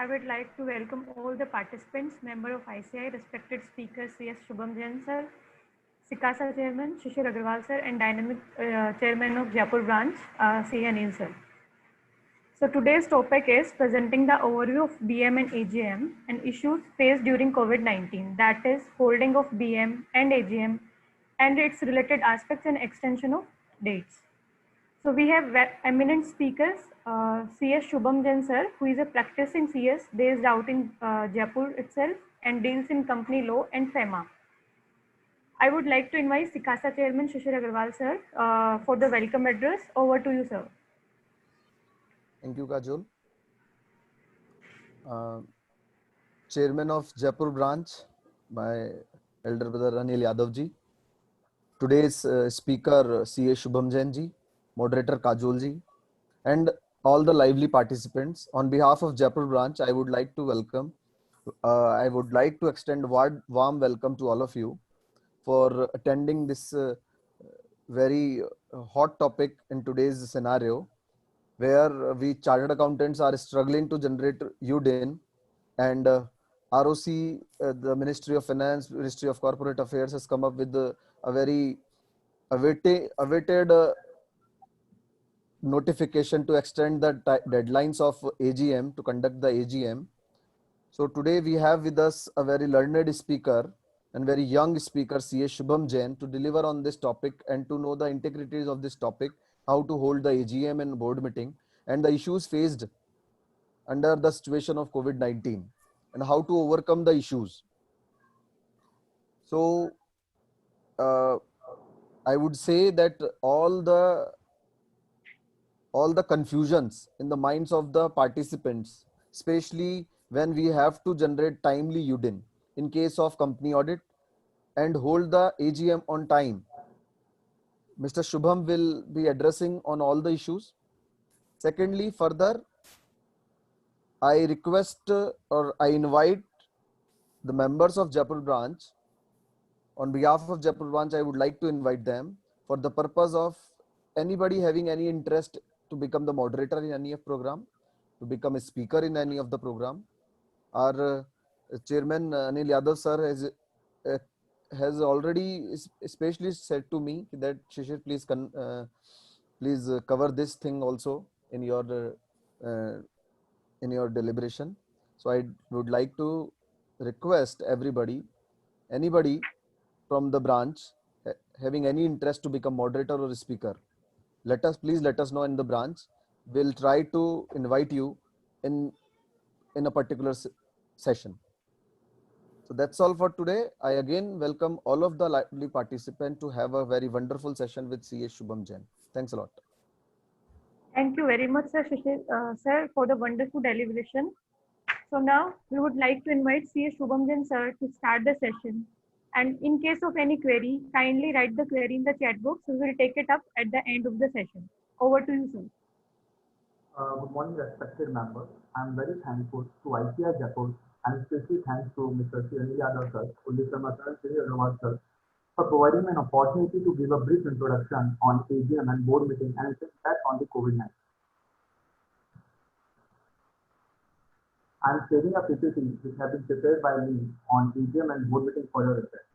I would like to welcome all the participants, member of ICI, respected speakers C.S. Shubham Jain sir, SICASA chairman Shishir Agarwal sir, and dynamic chairman of Jaipur branch C. Anil sir. So today's topic is presenting the overview of BM and AGM and issues faced during COVID-19, that is holding of BM and AGM and its related aspects and extension of dates. So we have eminent speakers, CS Shubham Jain sir, who is a practicing CS based out in Jaipur itself and deals in company law and FEMA. I would like to invite SICASA chairman Shishir Agarwal sir for the welcome address. Over to you, sir. Thank you, Kajol. Chairman of Jaipur branch, my elder brother Anil Yadav ji. Today's speaker CA Shubham Jain ji, moderator Kajol ji, and all the lively participants. On behalf of Jaipur branch, I would like to welcome. I would like to extend warm welcome to all of you for attending this very hot topic in today's scenario, where we chartered accountants are struggling to generate UDIN, and ROC, the Ministry of Finance, Ministry of Corporate Affairs has come up with a very awaited notification to extend the deadlines of AGM to conduct the AGM. So today we have with us a very learned speaker and very young speaker, CA Shubham Jain, to deliver on this topic and to know the integrities of this topic, how to hold the AGM and board meeting, and the issues faced under the situation of COVID-19 and how to overcome the issues. So I would say that all the confusions in the minds of the participants, especially when we have to generate timely UDIN in case of company audit and hold the AGM on time. Mr. Shubham will be addressing on all the issues. Secondly, further, I request or I invite the members of Jaipur branch. On behalf of Jaipur branch, I would like to invite them for the purpose of anybody having any interest to become the moderator in any of program, to become a speaker in any of the program. Our chairman Anil Yadav sir has already especially said to me that Shishir, please cover this thing also in your deliberation. So I would like to request anybody from the branch having any interest to become moderator or speaker, please let us know in the branch. We'll try to invite you in a particular session. So that's all for today. I again welcome all of the lively participants to have a very wonderful session with CA Shubham Jain. Thanks a lot. Thank you very much, sir, Shishir, sir, for the wonderful deliberation. So now we would like to invite C.S. Shubham Jain sir to start the session. And in case of any query, kindly write the query in the chat box. We will take it up at the end of the session. Over to you, sir. Good morning, respected members. I am very thankful to ICI Jaipur and especially thanks to Mr. Anil Yadav sir, Kuldeep Sharma sir, Shri Agarwal sir, for providing me an opportunity to give a brief introduction on AGM and board meeting and its impact on the COVID-19. I am sharing a PPT which has been prepared by me on AGM and board meeting for your reference.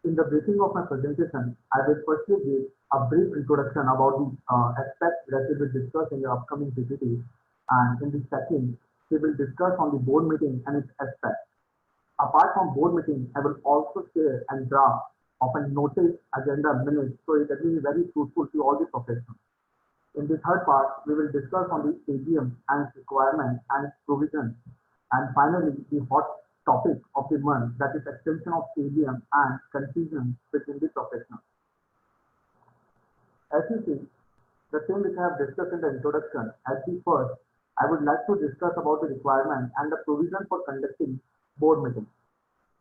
In the briefing of my presentation, I will firstly give a brief introduction about the aspects that we will discuss in the upcoming PPT, and in the second, we will discuss on the board meeting and its aspects. Apart from board meeting, I will also share and draft of a notice agenda minutes, so it will be very fruitful to all the professionals. In the third part, we will discuss on the AGM and its requirements and its provisions, and finally, the hot topic of the month, that is extension of AGM and confusion between the professionals. As you see, the same which I have discussed in the introduction, at the first, I would like to discuss about the requirement and the provision for conducting board meetings.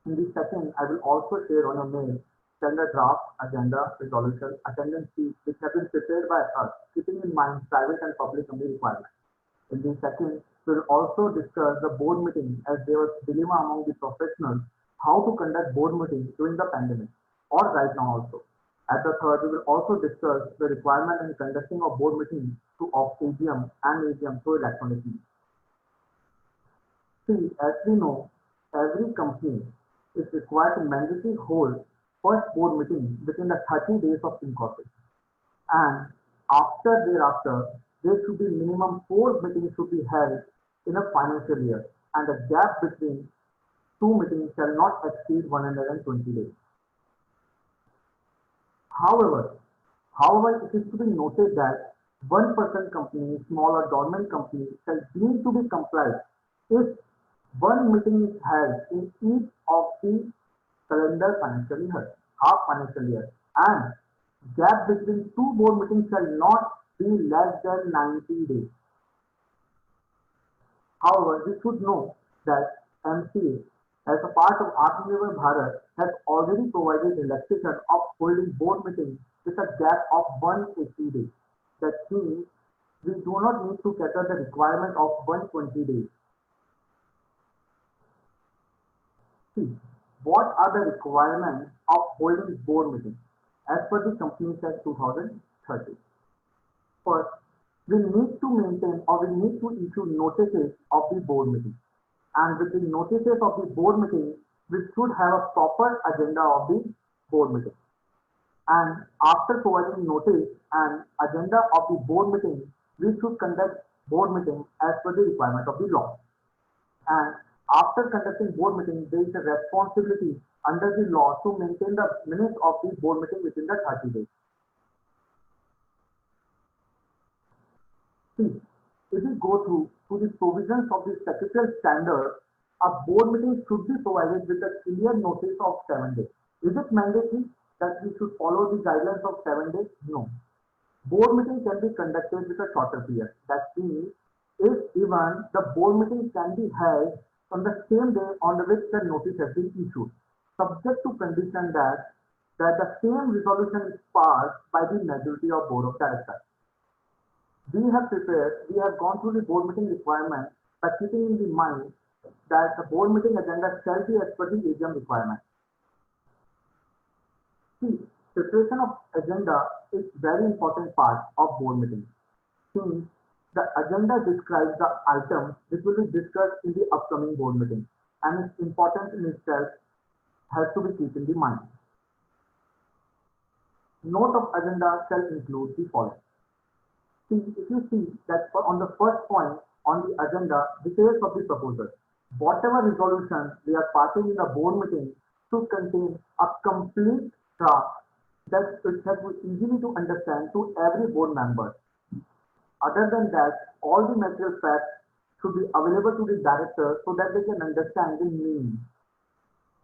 In the second, I will also share on a mail standard draft agenda resolution attendance sheet which have been prepared by us, keeping in mind private and public company requirements. In the second, We'll also discuss the board meeting as there was dilemma among the professionals how to conduct board meetings during the pandemic or right now also. At the third, we will also discuss the requirement in conducting of board meetings to of AGM and AGM through electronic means. See, as we know, every company is required to mandatory hold first board meeting within the 30 days of incorporation. And after thereafter, there should be minimum 4 meetings should be held in a financial year, and the gap between 2 meetings shall not exceed 120 days. However, it is to be noted that 1% company, small or dormant company, shall need to be complied if one meeting is held in each of the calendar financial year, half financial year, and gap between two board meetings shall not be less than 90 days. However, we should know that MCA, as a part of Atmanirbhar Bharat, has already provided relaxation of holding board meetings with a gap of 180 days. That means we do not need to cater the requirement of 120 days. See, what are the requirements of holding board meetings as per the Companies Act 2013? First, we need to maintain or we need to issue notices of the board meeting. And with the notices of the board meeting, we should have a proper agenda of the board meeting. And after providing notice and agenda of the board meeting, we should conduct board meeting as per the requirement of the law. And after conducting board meeting, there is a responsibility under the law to maintain the minutes of the board meeting within the 30 days. See, if we go through to the provisions of the statutory standard, a board meeting should be provided with a clear notice of 7 days. Is it mandatory that we should follow the guidelines of 7 days? No. Board meeting can be conducted with a shorter period. That means, if even the board meeting can be held on the same day on which the notice has been issued, subject to condition that the same resolution is passed by the majority of board of directors. We have gone through the board meeting requirement by keeping in the mind that the board meeting agenda shall be as per the AGM requirement. See, preparation of agenda is very important part of board meeting. Since the agenda describes the items which will be discussed in the upcoming board meeting, and its importance in itself has to be kept in the mind. Note of agenda shall include the following. See, if you see that on the first point on the agenda, details of the proposal, whatever resolution we are passing in the board meeting should contain a complete draft that it has to easily to understand to every board member. Other than that, all the material facts should be available to the director so that they can understand the meaning.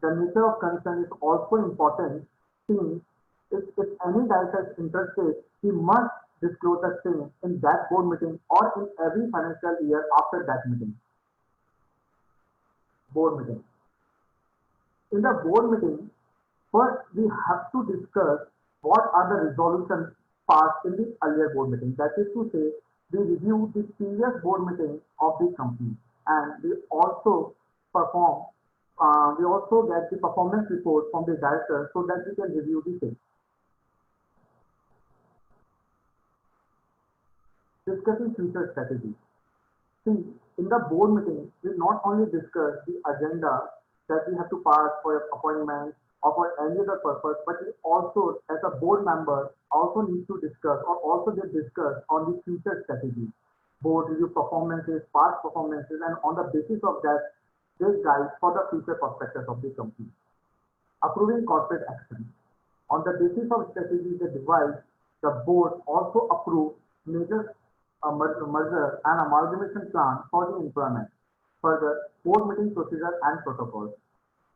The nature of concern is also important since if any director is interested, he must disclose the same in that board meeting or in every financial year after that meeting. Board meeting. In the board meeting, first we have to discuss what are the resolutions passed in the earlier board meeting. That is to say, we review the previous board meeting of the company, and we also perform. We also get the performance report from the director so that we can review the same. Discussing future strategies. See, in the board meeting, we not only discuss the agenda that we have to pass for appointments or for any other purpose, but we also, as a board member, also need to discuss or also get discussed on the future strategies, board review performances, past performances, and on the basis of that, they guide for the future prospectus of the company. Approving corporate action. On the basis of strategies they devise, the board also approve major merger and amalgamation plan for the employment. Further, board meeting procedure and protocols.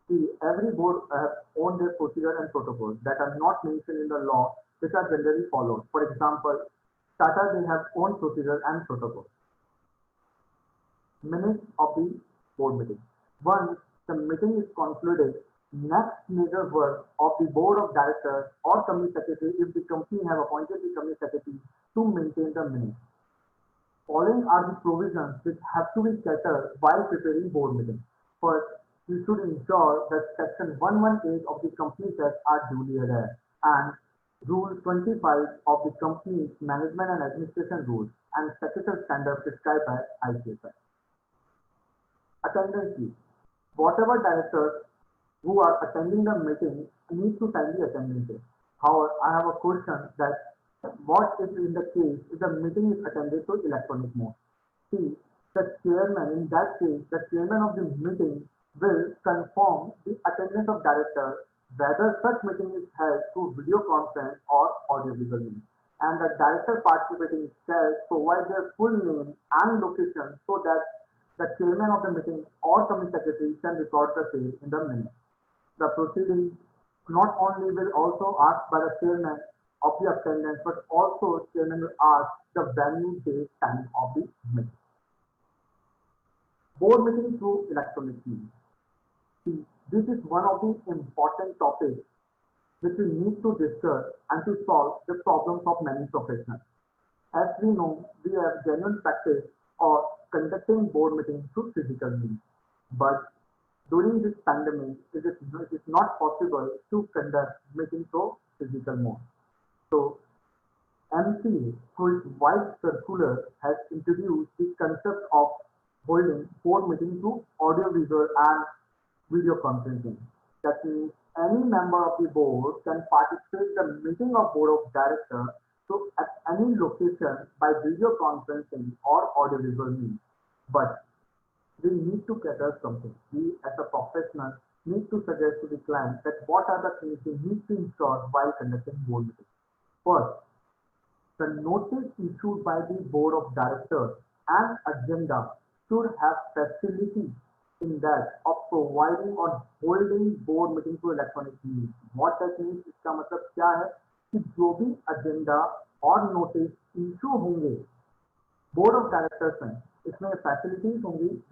See, every board has own their procedure and protocols that are not mentioned in the law, which are generally followed. For example, Tata, they have own procedure and protocols. Minutes of the board meeting. Once the meeting is concluded, next major work of the board of directors or company secretary, if the company have appointed the company secretary, to maintain the minutes. Following are the provisions which have to be catered while preparing board meeting. First, you should ensure that Section 118 of the Companies Act are duly adhered and Rule 25 of the Company's Management and Administration Rules and statutory standards prescribed by ICSI. Attendance sheet. Whatever directors who are attending the meeting need to sign the attendance sheet. However, I have a question that what if in the case if the meeting is attended through electronic mode? See, the chairman, in that case, the chairman of the meeting will confirm the attendance of directors whether such meeting is held through video conference or audio visual means. And the director participating shall provide their full name and location so that the chairman of the meeting or company secretary can record the same in the minutes. The proceedings not only will also ask by the chairman of the attendance, but also chairman will ask the venue, date, time of the meeting. Board meeting through electronic means. See, this is one of the important topics which we need to discuss and to solve the problems of many professionals. As we know, we have genuine practice of conducting board meetings through physical means. But during this pandemic, it is not possible to conduct meetings through physical mode. So, MCA, through its wide circular, has introduced the concept of holding board meetings through audio, visual, and video conferencing. That means any member of the board can participate in the meeting of board of directors so at any location by video conferencing or audio visual means. But we need to cater something. We as a professional need to suggest to the client that what are the things we need to ensure while conducting board meetings. First, the notice issued by the board of directors and agenda should have facility in that of providing or holding board meeting through electronic means. What that means, इसका मतलब क्या है कि जो भी agenda और notice issue होंगे board of directors में, इसमें facilities होंगी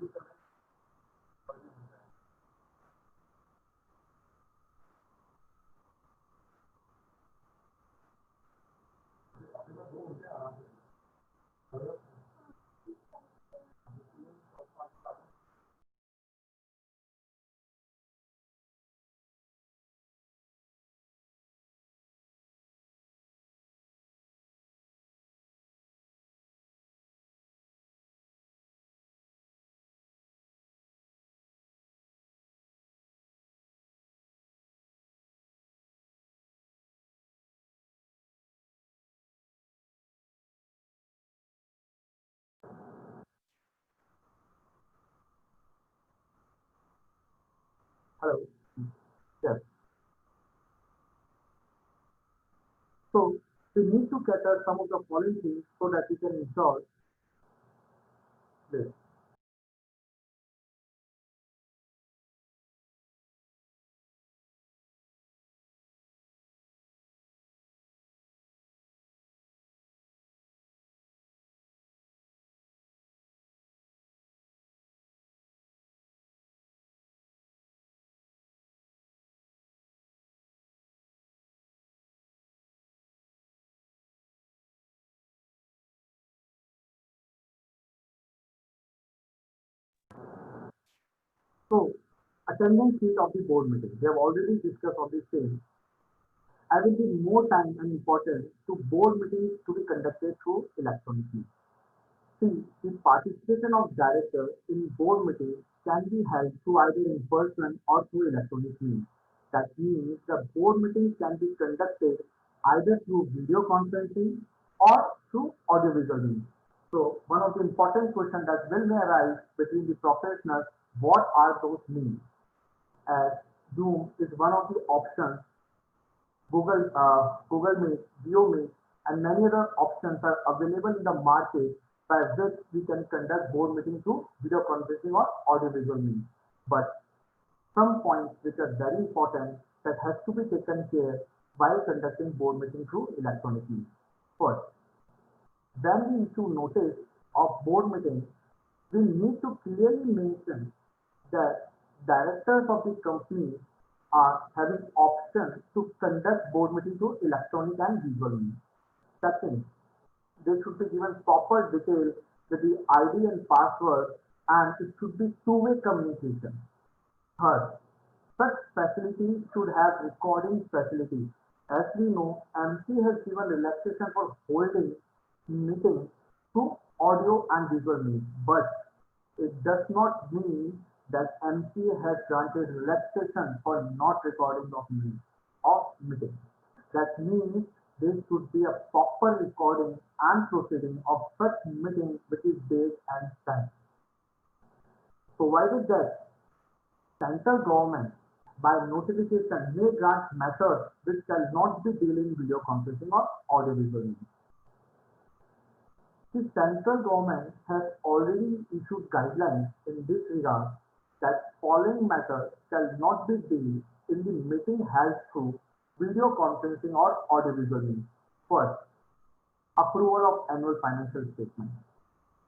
Hello. Yes. So we need to cater some of the following things so that we can ensure this. So attendance sheet of the board meeting. We have already discussed on this same. I will give more time and importance to board meetings to be conducted through electronic means. See, the participation of directors in board meetings can be held through either in person or through electronic means. That means the board meetings can be conducted either through video conferencing or through audiovisual means. So one of the important questions that will may arise between the professionals, what are those means? As Zoom is one of the options, Google Meet, Geo Meet, and many other options are available in the market by which we can conduct board meeting through video conferencing or audiovisual means. But some points which are very important that has to be taken care while conducting board meeting through electronic means. First, when we issue notice of board meeting, we need to clearly mention that directors of the company are having option to conduct board meeting through electronic and visual means. Second, they should be given proper details with the ID and password, and it should be two-way communication. Third, such facilities should have recording facilities. As we know, MC has given relaxation for holding meetings through audio and visual means, but it does not mean that MC has granted relaxation for not recording of meetings. That means there should be a proper recording and proceeding of such meeting with its date and time. Provided that central government by notification may grant methods which shall not be dealing video conferencing or audiovisual means. The central government has already issued guidelines in this regard that following matters shall not be dealt in the meeting held through video conferencing or audiovisual means. First, approval of annual financial statement.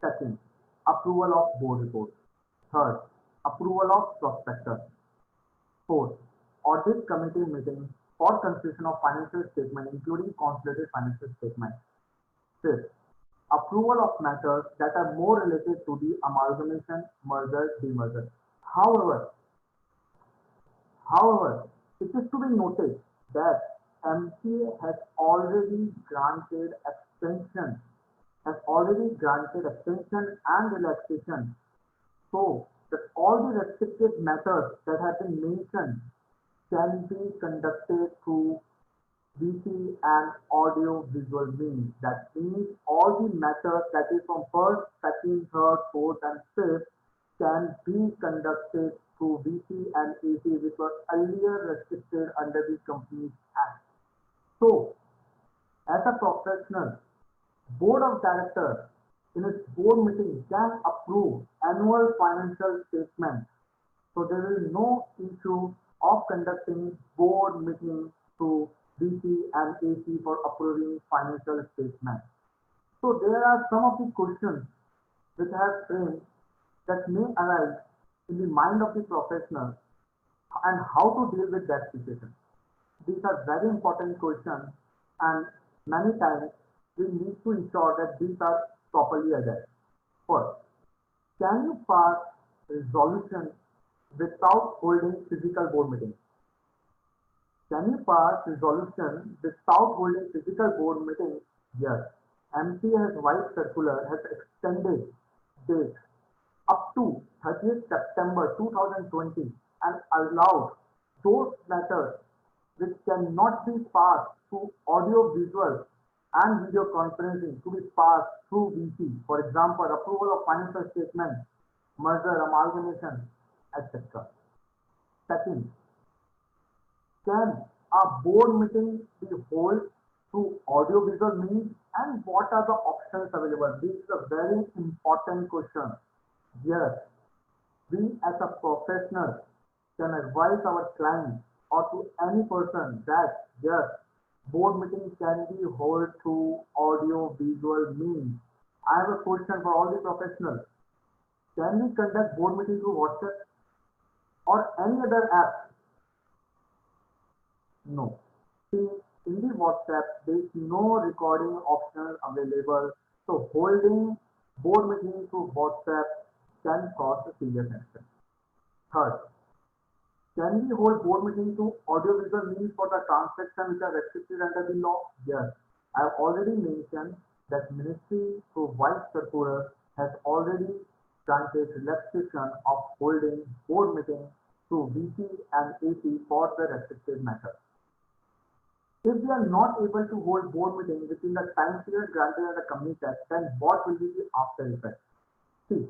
Second, approval of board report. Third, approval of prospectus. Fourth, audit committee meeting for consideration of financial statement including consolidated financial statement. Fifth, approval of matters that are more related to the amalgamation, merger, demerger. However, However, it is to be noted that MCA has already granted extension and relaxation so that all the restricted matters that have been mentioned can be conducted through VC and audio visual means. That means all the matters that is from first, second, third, fourth, and fifth can be conducted through VC and AC, which was earlier restricted under the Companies Act. So, as a professional, Board of Directors in its board meeting can approve annual financial statement. So there is no issue of conducting board meeting through DC and AC for approving financial statement. So there are some of the questions which have framed that may arise in the mind of the professional and how to deal with that situation. These are very important questions and many times we need to ensure that these are properly addressed. First, can you pass resolution without holding physical board meetings? Can you pass resolution without holding physical board meetings? Yes. MCA's White Circular has extended date up to 30th September 2020 and allowed those matters which cannot be passed through audio visual and video conferencing to be passed through VC. For example, approval of financial statement, merger, amalgamation, etc. Second, can a board meeting be held through audio visual means and what are the options available? This is a very important question. Yes, we as a professional can advise our client or to any person that yes, board meetings can be held through audio visual means. I have a question for all the professionals. Can we conduct board meetings through WhatsApp or any other app? No. See, in the WhatsApp, there is no recording option available. So holding board meetings through WhatsApp can cause a serious action. Third, can we hold board meetings through audio-visual means for the transactions which are restricted under the law? Yes. I have already mentioned that Ministry through White Circular has already granted relaxation of holding board meetings through VC and AC for the restricted matter. If we are not able to hold board meetings within the time period granted under the Companies Act, then what will be the after effect? See,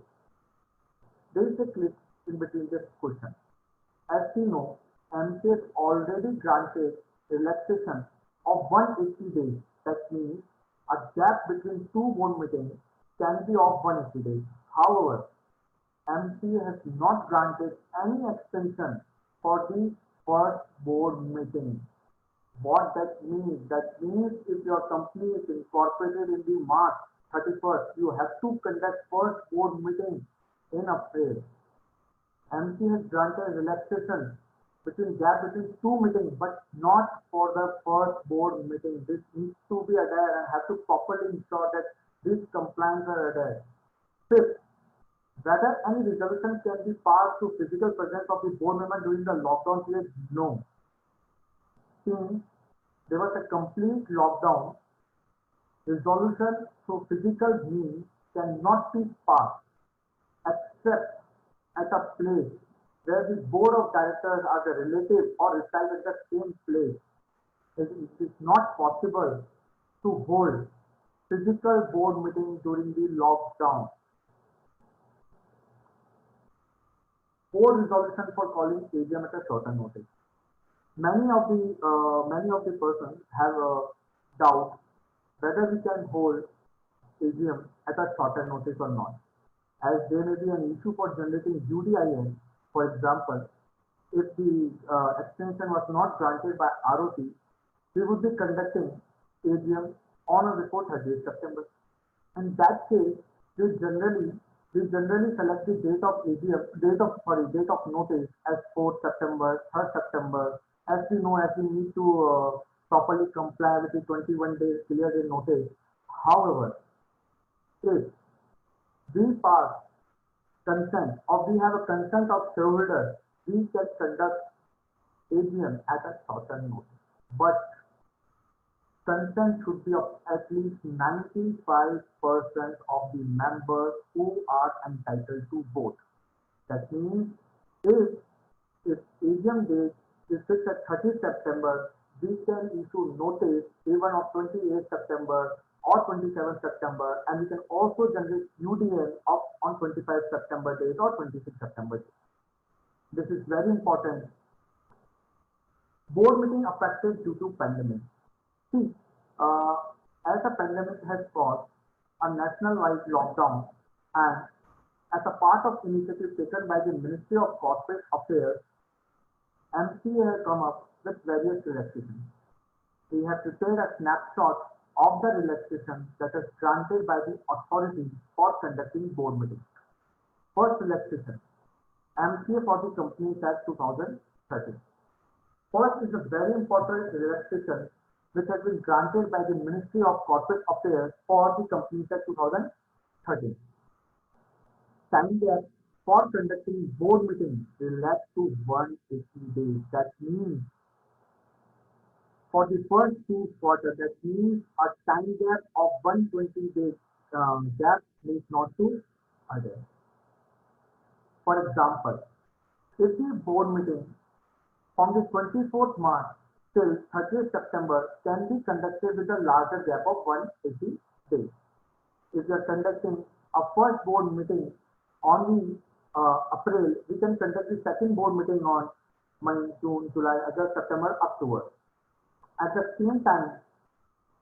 there is a clip in between this question. As we know, MCA has already granted relaxation of 180 days. That means a gap between two board meetings can be of 180 days. However, MCA has not granted any extension for the first board meeting. What that means? That means if your company is incorporated in the March 31st, you have to conduct first board meeting in April. MC has granted relaxation gap between two meetings, but not for the first board meeting. This needs to be adhered and have to properly ensure that these compliance are adhered. Fifth, whether any resolution can be passed through physical presence of the board member during the lockdown period? No. Since there was a complete lockdown, resolution through physical means cannot be passed except at a place where the board of directors are the relative or reside at the same place. It is not possible to hold physical board meeting during the lockdown. Board resolution for calling AGM at a shorter notice. Many of the persons have a doubt whether we can hold AGM at a shorter notice or not, as there may be an issue for generating UDIN. For example, if the extension was not granted by ROC, we would be conducting AGM on or before 30th September. In that case, we generally select the date of AGM, date of notice as 4th September, 3rd September, as we know, as we need to properly comply with the 21 days clear day notice. However, if we pass consent or we have a consent of shareholders, we can conduct AGM at a shorter notice. But consent should be of at least 95% of the members who are entitled to vote. That means if AGM date is fixed at 30th September, we can issue notice even on 28th September or 27th September, and we can also generate UDN of on 25th September date or 26th September date. This is very important. Board meeting affected due to pandemic. See, as the pandemic has caused a national-wide lockdown, and as a part of initiative taken by the Ministry of Corporate Affairs, MCA has come up with various relaxations. We have prepared a snapshot of the relaxation that is granted by the authority for conducting board meetings. First relaxation, MCA for the Companies Act 2013. First is a very important relaxation which has been granted by the Ministry of Corporate Affairs for the Companies Act 2013. Time gap for conducting board meetings relaxed to 180 days. That means for the first 2 quarters, that means a time gap of 120 days gap means not to other. For example, if the board meeting from the 24th March till 30th September can be conducted with a larger gap of 180 days. If we are conducting a first board meeting on the April, we can conduct the second board meeting on May, June, July, August, September, October. At the same time,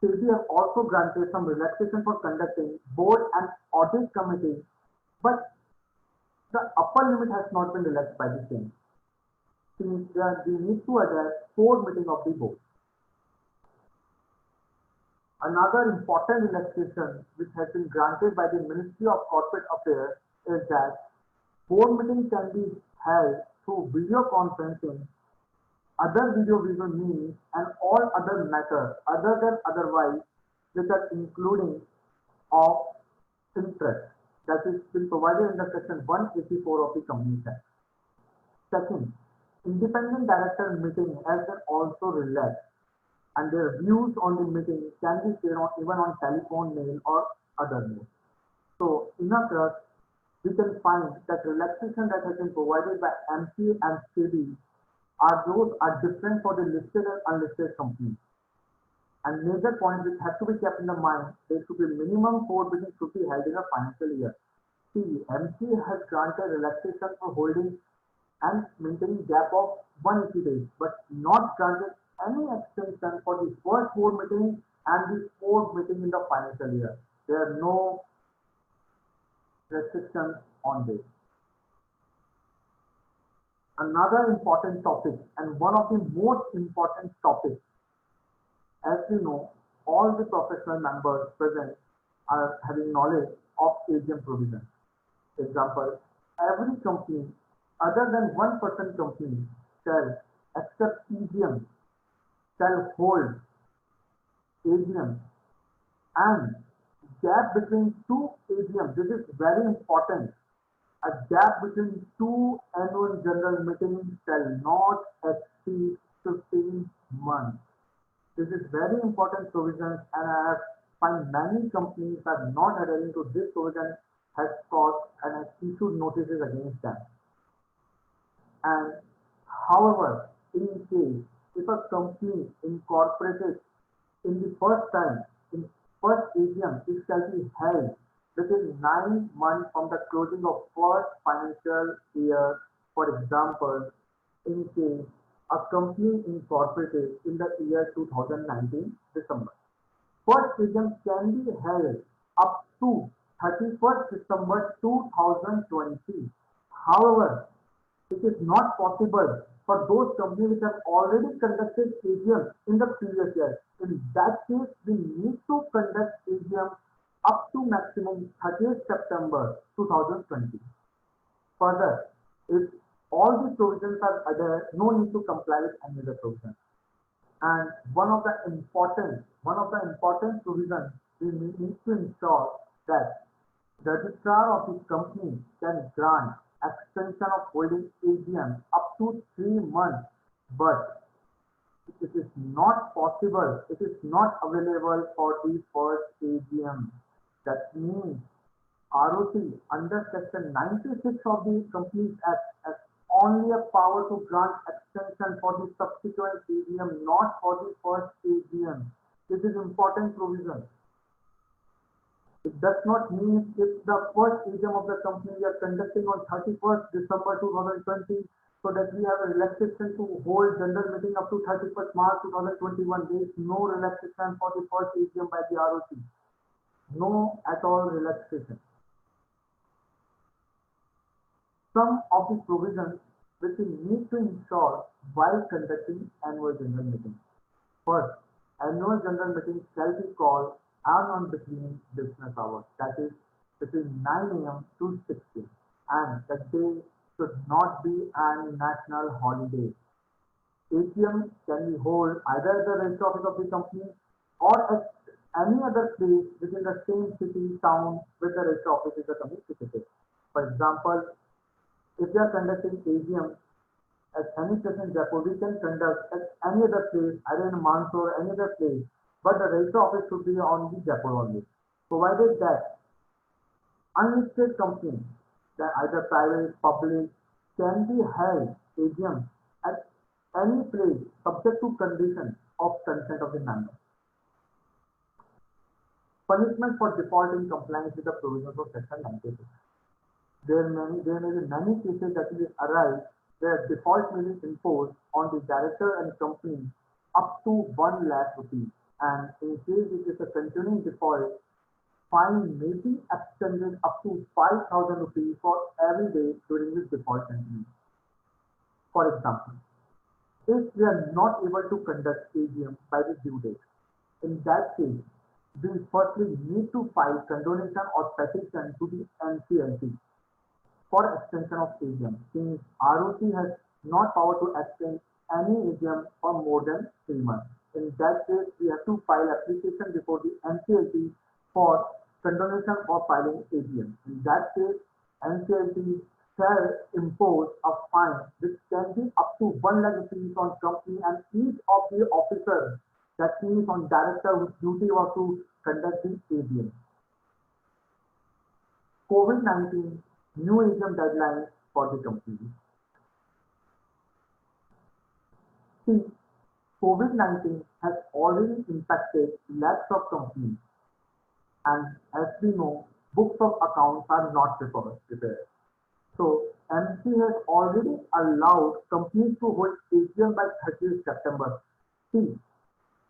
SEBI have also granted some relaxation for conducting board and audit committee, but the upper limit has not been relaxed by the same. Since we need to address board meeting of the board. Another important relaxation which has been granted by the Ministry of Corporate Affairs is that board meeting can be held through video conferencing, other video visual means, and all other matters other than otherwise which are including of interest that is been provided in the section 184 of the Companies Act. Second, independent director meeting has been also relaxed, and their views on the meeting can be shared on, even on telephone, mail, or other means. So, in a case, we can find that relaxation that has been provided by MCA and SEBI are different for the listed and unlisted companies. And major points which have to be kept in the mind, there should be minimum board meetings should be held in a financial year. See, MCA has granted relaxation for holding and maintaining gap of 180 days, but not granted any extension for the first board meeting and the fourth meeting in the financial year. There are no restrictions on this. Another important topic, and one of the most important topics, as you know, all the professional members present are having knowledge of AGM provisions. Example, every company other than 1% company shall accept EGM, shall hold AGM, and gap between two AGM, this is very important. A gap between two annual general meetings shall not exceed 15 months. This is very important provision, and I have find many companies are not adhering to this provision, has caused and has issued notices against them. And however, in case if a company incorporated in the first time, in first AGM, it shall be held within 9 months from the closing of first financial year. For example, in case a company incorporated in the year 2019 December, first AGM can be held up to 31st December 2020. However, it is not possible for those companies which have already conducted AGM in the previous year. In that case, we need to conduct AGM up to maximum 30th September 2020. Further, if all these provisions are adhered, no need to comply with any other provision. And one of the important provisions we need to ensure that the registrar of the company can grant extension of holding AGM up to 3 months, but it is not possible, it is not available for the first AGM. That means ROC under section 96 of the Companies Act has only a power to grant extension for the subsequent AGM, not for the first AGM. This is important provision. It does not mean if the first AGM of the company we are conducting on 31st December 2020, so that we have a relaxation to hold general meeting up to 31st March 2021. There is no relaxation for the first AGM by the ROC. No at all relaxation. Some of the provisions which we need to ensure while conducting annual general meeting. First, annual general meeting shall be called on between business hours, that is between 9 a.m. to 6 p.m. and the day should not be an national holiday. AGM can be held either at the register office of the company or at any other place within the same city, town with the register office is the company situated. For example, if we are conducting AGM at any place in Jaipur, we can conduct at any other place, either in Mandsaur or any other place, but the register office should be on the Jaipur only. Provided that unlisted company, that either private, public, can be held AGM at any place subject to condition of consent of the member. Punishment for default in compliance with the provisions of section 96. There may be many cases that will arise where default may be imposed on the director and company up to 1 lakh rupees, and in case it is a continuing default, fine may be extended up to 5,000 rupees for every day during this default continues. For example, if we are not able to conduct AGM by the due date, in that case, we firstly need to file condonation or petition to the NCLT for extension of AGM, since ROC has not power to extend any AGM for more than 3 months. In that case, we have to file application before the NCLT for condonation or filing AGM. In that case, NCLT shall impose a fine which can be up to 1 lakh rupees on company and each of the officers, that means on director whose duty was to conduct the AGM. COVID-19 new AGM deadlines for the company. See, COVID-19 has already impacted lakhs of companies, and as we know, books of accounts are not prepared. So, MC has already allowed companies to hold AGM by 30th September. See,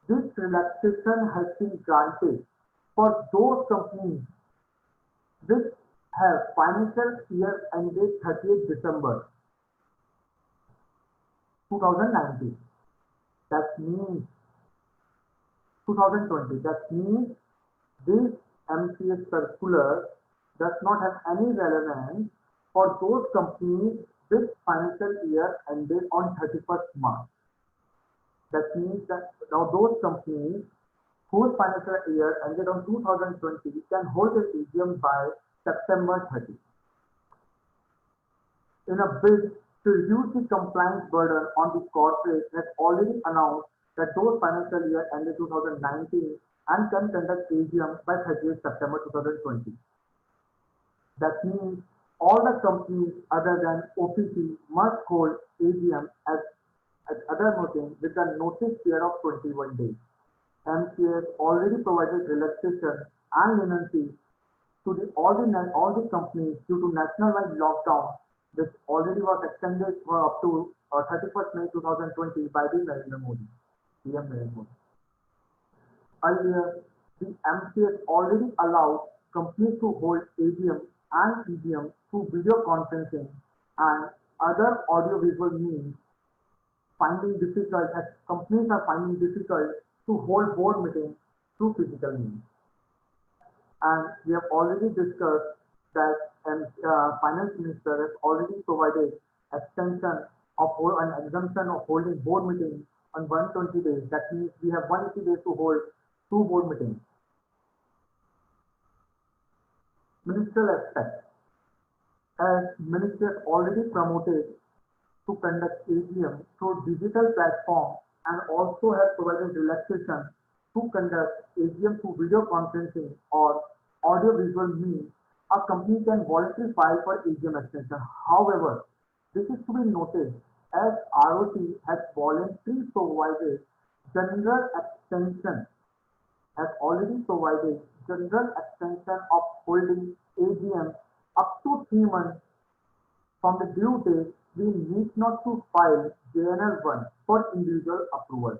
this relaxation has been granted for those companies which have financial year ended 30th December 2019. That means 2020. That means this MCA circular does not have any relevance for those companies which financial year ended on 31st March. That means that now those companies whose financial year ended on 2020 can hold their AGM by September 30. In a bid to reduce the compliance burden on the corporate, has already announced that those financial year ended 2019 and can conduct AGM by 30th September 2020. That means all the companies other than OPC must hold AGM as other meeting with a notice period of 21 days. MCA has already provided relaxation and leniency to all the companies due to nationwide lockdown, which already was extended for up to 31st May 2020 by the Narendra Modi, PM Narendra Modi. Earlier, the MCA has already allowed companies to hold AGM and EGM through video conferencing and other audiovisual means, finding difficult as companies are finding difficult to hold board meetings through physical means. And we have already discussed that Finance Minister has already provided extension of an exemption of holding board meetings on 120 days. That means we have 180 days to hold 2 board meetings. Ministerial aspect. As Minister has already promoted to conduct AGM through digital platform and also has provided relaxation to conduct AGM through video conferencing or audio visual means, a company can voluntarily file for AGM extension. However, this is to be noted as ROC has voluntarily provided general extension, has already provided general extension of holding AGM up to 3 months from the due date. We need not to file JNL1 for individual approval.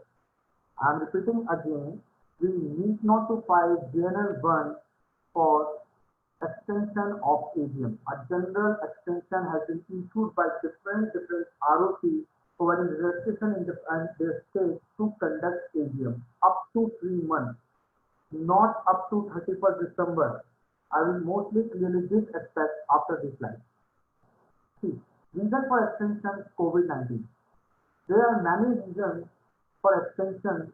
I am repeating again, we need not to file JNL1 for extension of AGM. A general extension has been issued by different ROC providing relaxation in their state to conduct AGM up to 3 months, not up to 31st December. I will mostly clearly this aspect after this slide. See, reason for extension COVID-19. There are many reasons for extension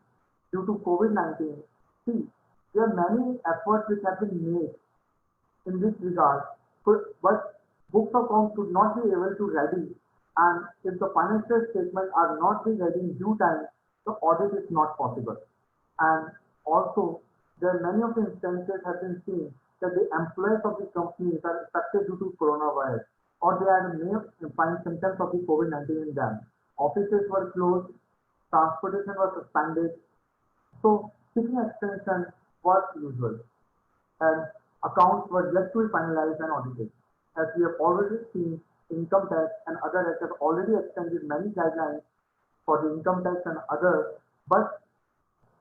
due to COVID-19. See, there are many efforts which have been made in this regard, but books of accounts should not be able to ready, and if the financial statements are not being ready in due time, the audit is not possible. And also, there are many of the instances have been seen that the employees of the companies are affected due to coronavirus, or they may find symptoms of the COVID-19 in them. Offices were closed, transportation was suspended, so seeking extension was usual, and accounts were yet to be finalized and audited. As we have already seen, income tax and other acts have already extended many guidelines for the income tax and others, but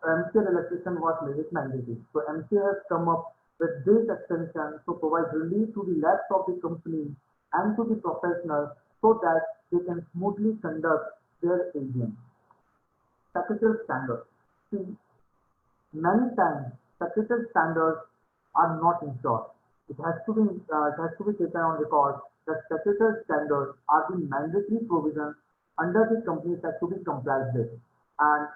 MCA relaxation was made it mandatory. So MCA has come up with this extension to provide relief to the laps of the company and to the professionals so that they can smoothly conduct their AGM. Secretarial standards. See, many times secretarial standards are not ensured. It has to be taken on record that secretarial standards are the mandatory provisions under the Companies Act to be complied with, and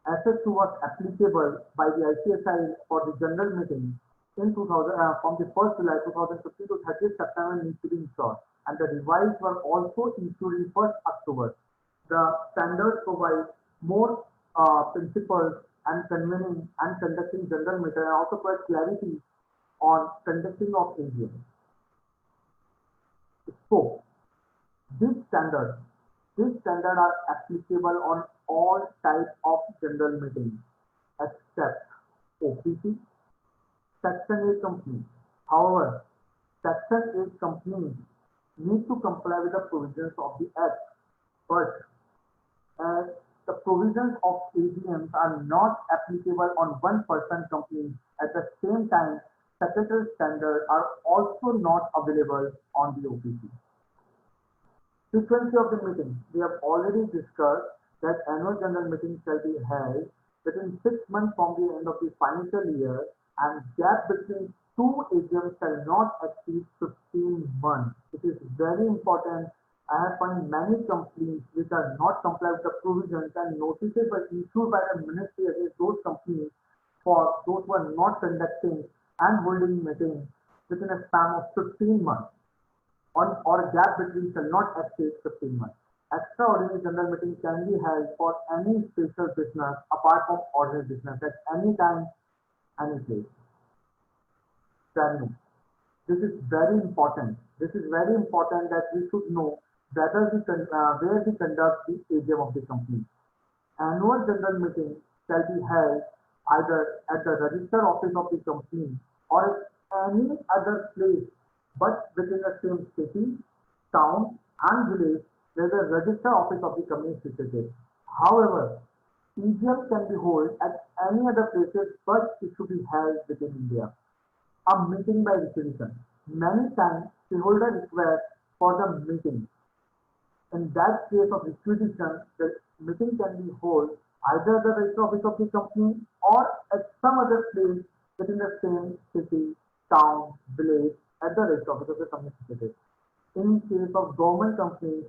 as such was applicable by the ICSI for the general meeting in 2000 from the 1st July 2015 to 30th September needs to be ensured, and the revised were also issued in 1st October. The standards provide more principles and convening and conducting general meeting, and also provide clarity on conducting of AGM. So, these standards are applicable on all types of general meetings except OPC, Section 8 companies. However, Section 8 companies need to comply with the provisions of the Act, but as the provisions of AGMs are not applicable on one-person companies, at the same time, secretarial standards are also not available on the OPC. Frequency of the meeting. We have already discussed that annual general meeting shall be held within 6 months from the end of the financial year, and gap between 2 AGMs shall not exceed 15 months. It is very important. I have found many companies which are not compliant with the provisions, and notices were issued by the ministry against those companies, for those who are not conducting and holding meetings within a span of 15 months on or a gap between shall not exceed 15 months. Extraordinary general meeting can be held for any special business apart from ordinary business at any time, any place. Venue. This is very important. This is very important that we should know whether where we conduct the AGM of the company. Annual general meeting shall be held either at the register office of the company or at any other place but within the same city, town and village where the register office of the company is situated. However, EGM can be held at any other places but it should be held within India. A meeting by requisition. Many times shareholder request for the meeting. In that case of requisition, the meeting can be held either at the register office of the company or at some other place within the same city, town, village, at the register office of the company situated. In case of government companies,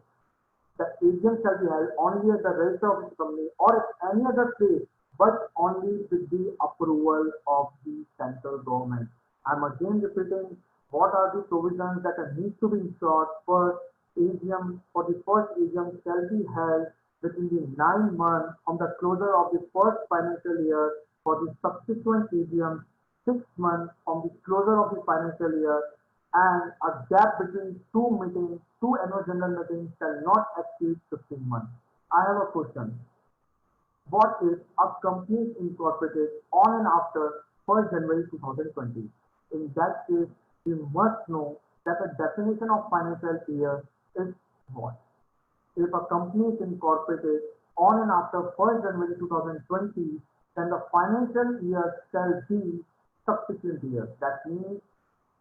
the AGM shall be held only at the register of the company or at any other place, but only with the approval of the central government. I'm again repeating what are the provisions that need to be ensured for AGM. For the first AGM shall be held within the 9 months from the closure of the first financial year. For the subsequent AGM, 6 months from the closure of the financial year, and a gap between two annual general meetings shall not exceed 15 months. I have a question. What if a company is incorporated on and after 1st January 2020? In that case, we must know that the definition of financial year is what? If a company is incorporated on and after 1st January 2020, then the financial year shall be subsequent year. That means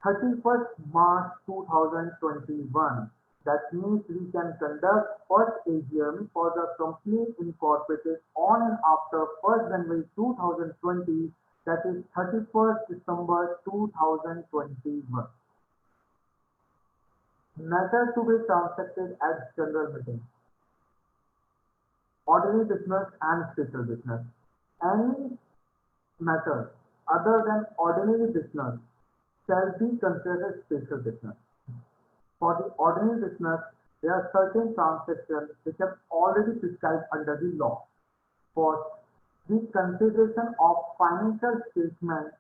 31st March 2021. That means we can conduct first AGM for the company incorporated on and after 1st January 2020, that is 31st December 2021. Matter to be transacted at general meeting. Ordinary business and special business. Any matter other than ordinary business shall be considered special business. For the ordinary business, there are certain transactions which are already prescribed under the law. For the consideration of financial statements,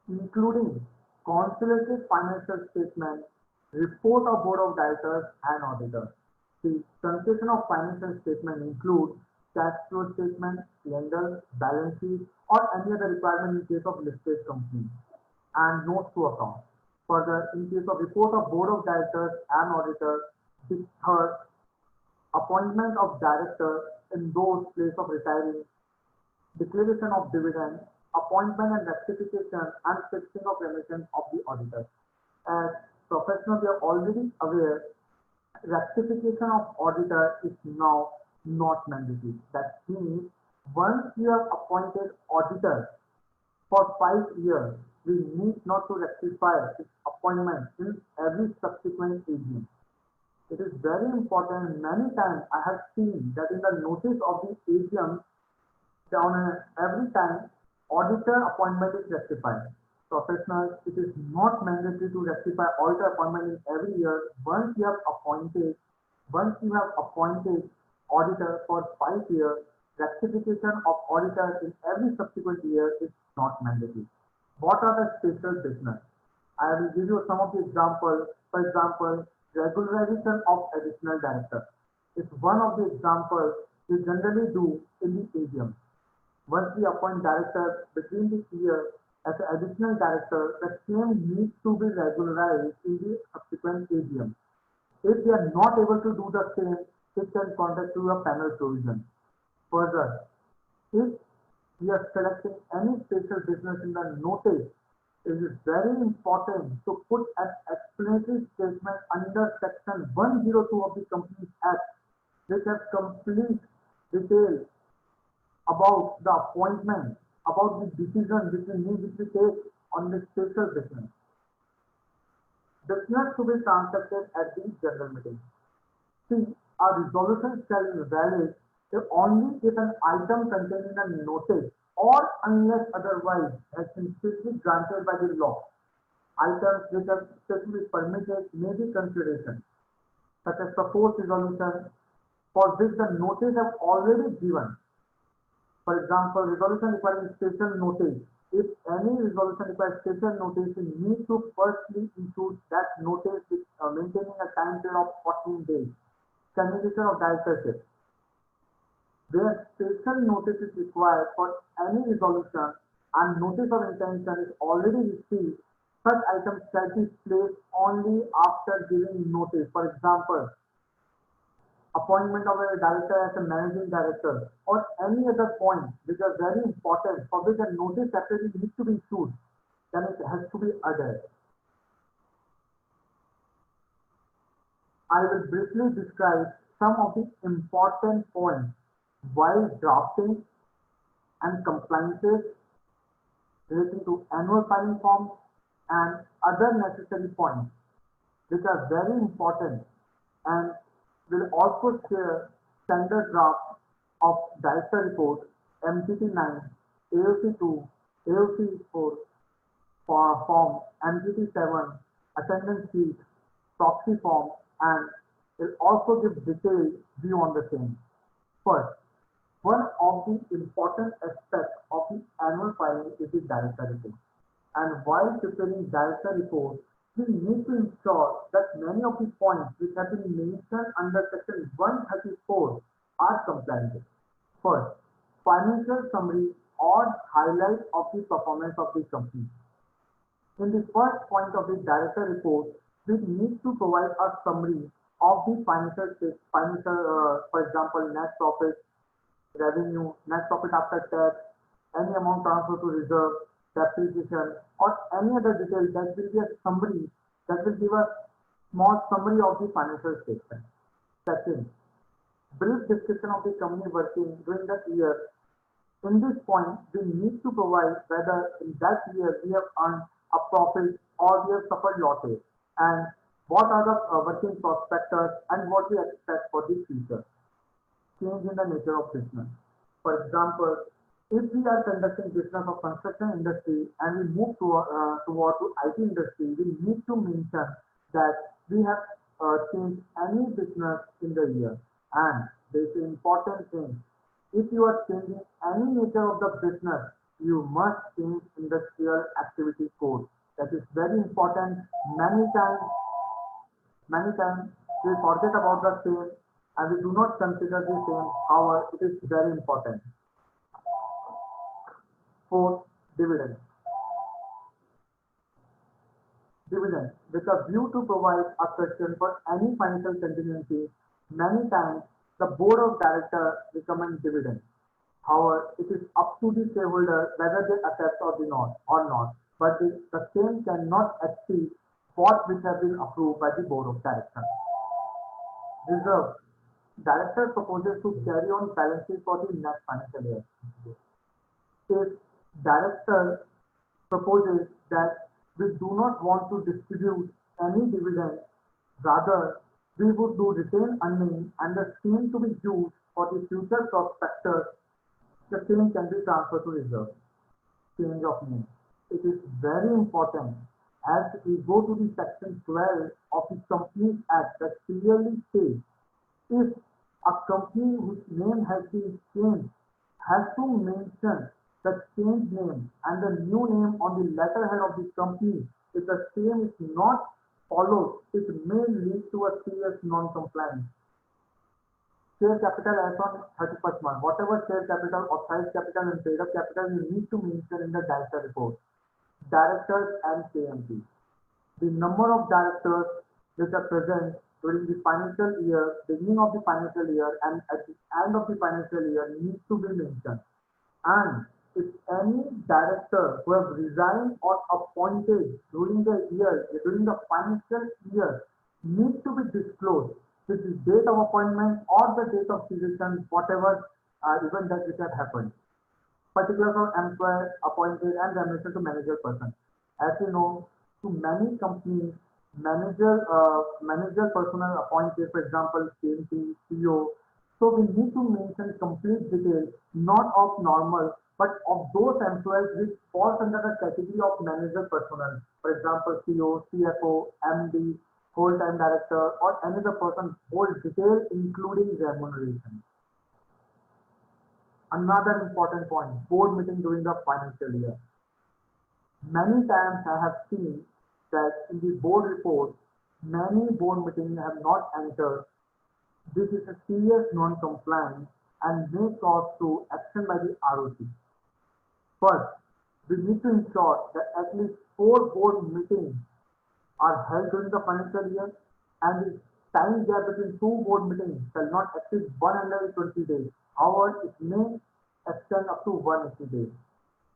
including consolidated financial statements, report of board of directors and auditors. The consideration of financial statement includes cash flow statement, calendar, balance sheet, or any other requirement in case of listed company, and notes to account. Further, in case of report of board of directors and auditors, the third, appointment of directors in those place of retiring, declaration of dividend, appointment and rectification and fixing of remittance of the auditors. As professionals, we are already aware, rectification of auditor is now not mandatory. That means once you have appointed auditor for 5 years, we need not to rectify its appointment in every subsequent AGM. It is very important. Many times I have seen that in the notice of the AGM, every time auditor appointment is rectified. Professionals, it is not mandatory to rectify auditor appointment in every year. Once you have appointed auditor for 5 years, rectification of auditor in every subsequent year is not mandatory. What are the special business? I will give you some of the examples. For example, regularization of additional director. It's one of the examples we generally do in the AGM. Once we appoint director between the year as an additional director, the same needs to be regularized in the subsequent AGM. If they are not able to do the same, it can contact to a panel provision. Further, if we are selecting any special business in the notice, it is very important to put an explanatory statement under section 102 of the Companies Act, which has complete detail about the appointment, about the decision which we need to take on the special business. Business to be transacted at the general meeting. See, a resolution shall be valid if only if an item contained in a notice or unless otherwise has been strictly granted by the law. Items which are specifically permitted may be consideration, such as proposed resolution for which the notice have already given. For example, resolution requiring special notice. If any resolution requires special notice, you need to firstly issue that notice with maintaining a time period of 14 days. Communication of directorship. Where special notice is required for any resolution and notice of intention is already received, such items shall be placed only after giving notice. For example, appointment of a director as a managing director or any other point which are very important for which a notice separately needs to be issued, then it has to be added. I will briefly describe some of the important points while drafting and compliances relating to annual filing forms and other necessary points which are very important and will also share standard draft of director report MTT 9, AOC 2, AOC 4, form MTT 7, attendance sheet, proxy form, and will also give detailed view on the same. First, one of the important aspects of the annual filing is the director report. And while preparing director report, we need to ensure that many of the points which have been mentioned under section 134 are compliant with. First, financial summary or highlight of the performance of the company. In the first point of the director report, we need to provide a summary of the for example, net profit, revenue, net profit after tax, any amount transferred to reserve, depreciation, or any other detail that will be a summary that will give a small summary of the financial statement. Second, brief description of the company working during the year. In this point, we need to provide whether in that year we have earned a profit or we have suffered losses and what are the working prospectus and what we expect for the future. Change in the nature of business. For example, if we are conducting business of construction industry and we move toward to IT industry, we need to mention that we have changed any business in the year. And this is an important thing. If you are changing any nature of the business, you must change industrial activity code. That is very important. Many times we forget about the same and we do not consider the same. However, it is very important. Fourth, dividend. Dividend, with a view to provide a cushion for any financial contingency, many times the board of directors recommend dividend. However, it is up to the shareholder whether they accept or not. But the same cannot exceed what which have been approved by the board of directors. Reserve. Director proposes to carry on balance sheet for the next financial year. If director proposes that we do not want to distribute any dividend, rather we would do retained earning and the same to be used for the future prospectus, the same can be transferred to reserve. Change of name. It is very important as we go to the section 12 of the Companies Act that clearly says if a company whose name has been changed has to mention the changed name and the new name on the letterhead of the company. If the same is not followed, it may lead to a serious non-compliance. Share capital as on 31st month. Whatever share capital, authorized capital and paid up capital you need to mention in the director report. Directors and KMP. The number of directors which are present during the financial year, beginning of the financial year and at the end of the financial year needs to be mentioned. And if any director who have resigned or appointed during the financial year needs to be disclosed with the date of appointment or the date of cessation, whatever event that which had happened. Particulars of employer appointed and remuneration to manager person. As you know, to many companies, manager personnel appointed, for example, CMP, CEO. So we need to mention complete details, not of normal, but of those employees which falls under the category of manager personnel, for example, CEO, CFO, MD, whole-time director, or any other person hold detail including remuneration. Another important point, board meeting during the financial year. Many times I have seen that in the board report, many board meetings have not entered. This is a serious non-compliance and may cause to action by the ROC. First, we need to ensure that at least 4 board meetings are held during the financial year and the time gap between 2 board meetings shall not exceed 120 days. However, it may extend up to 180 days.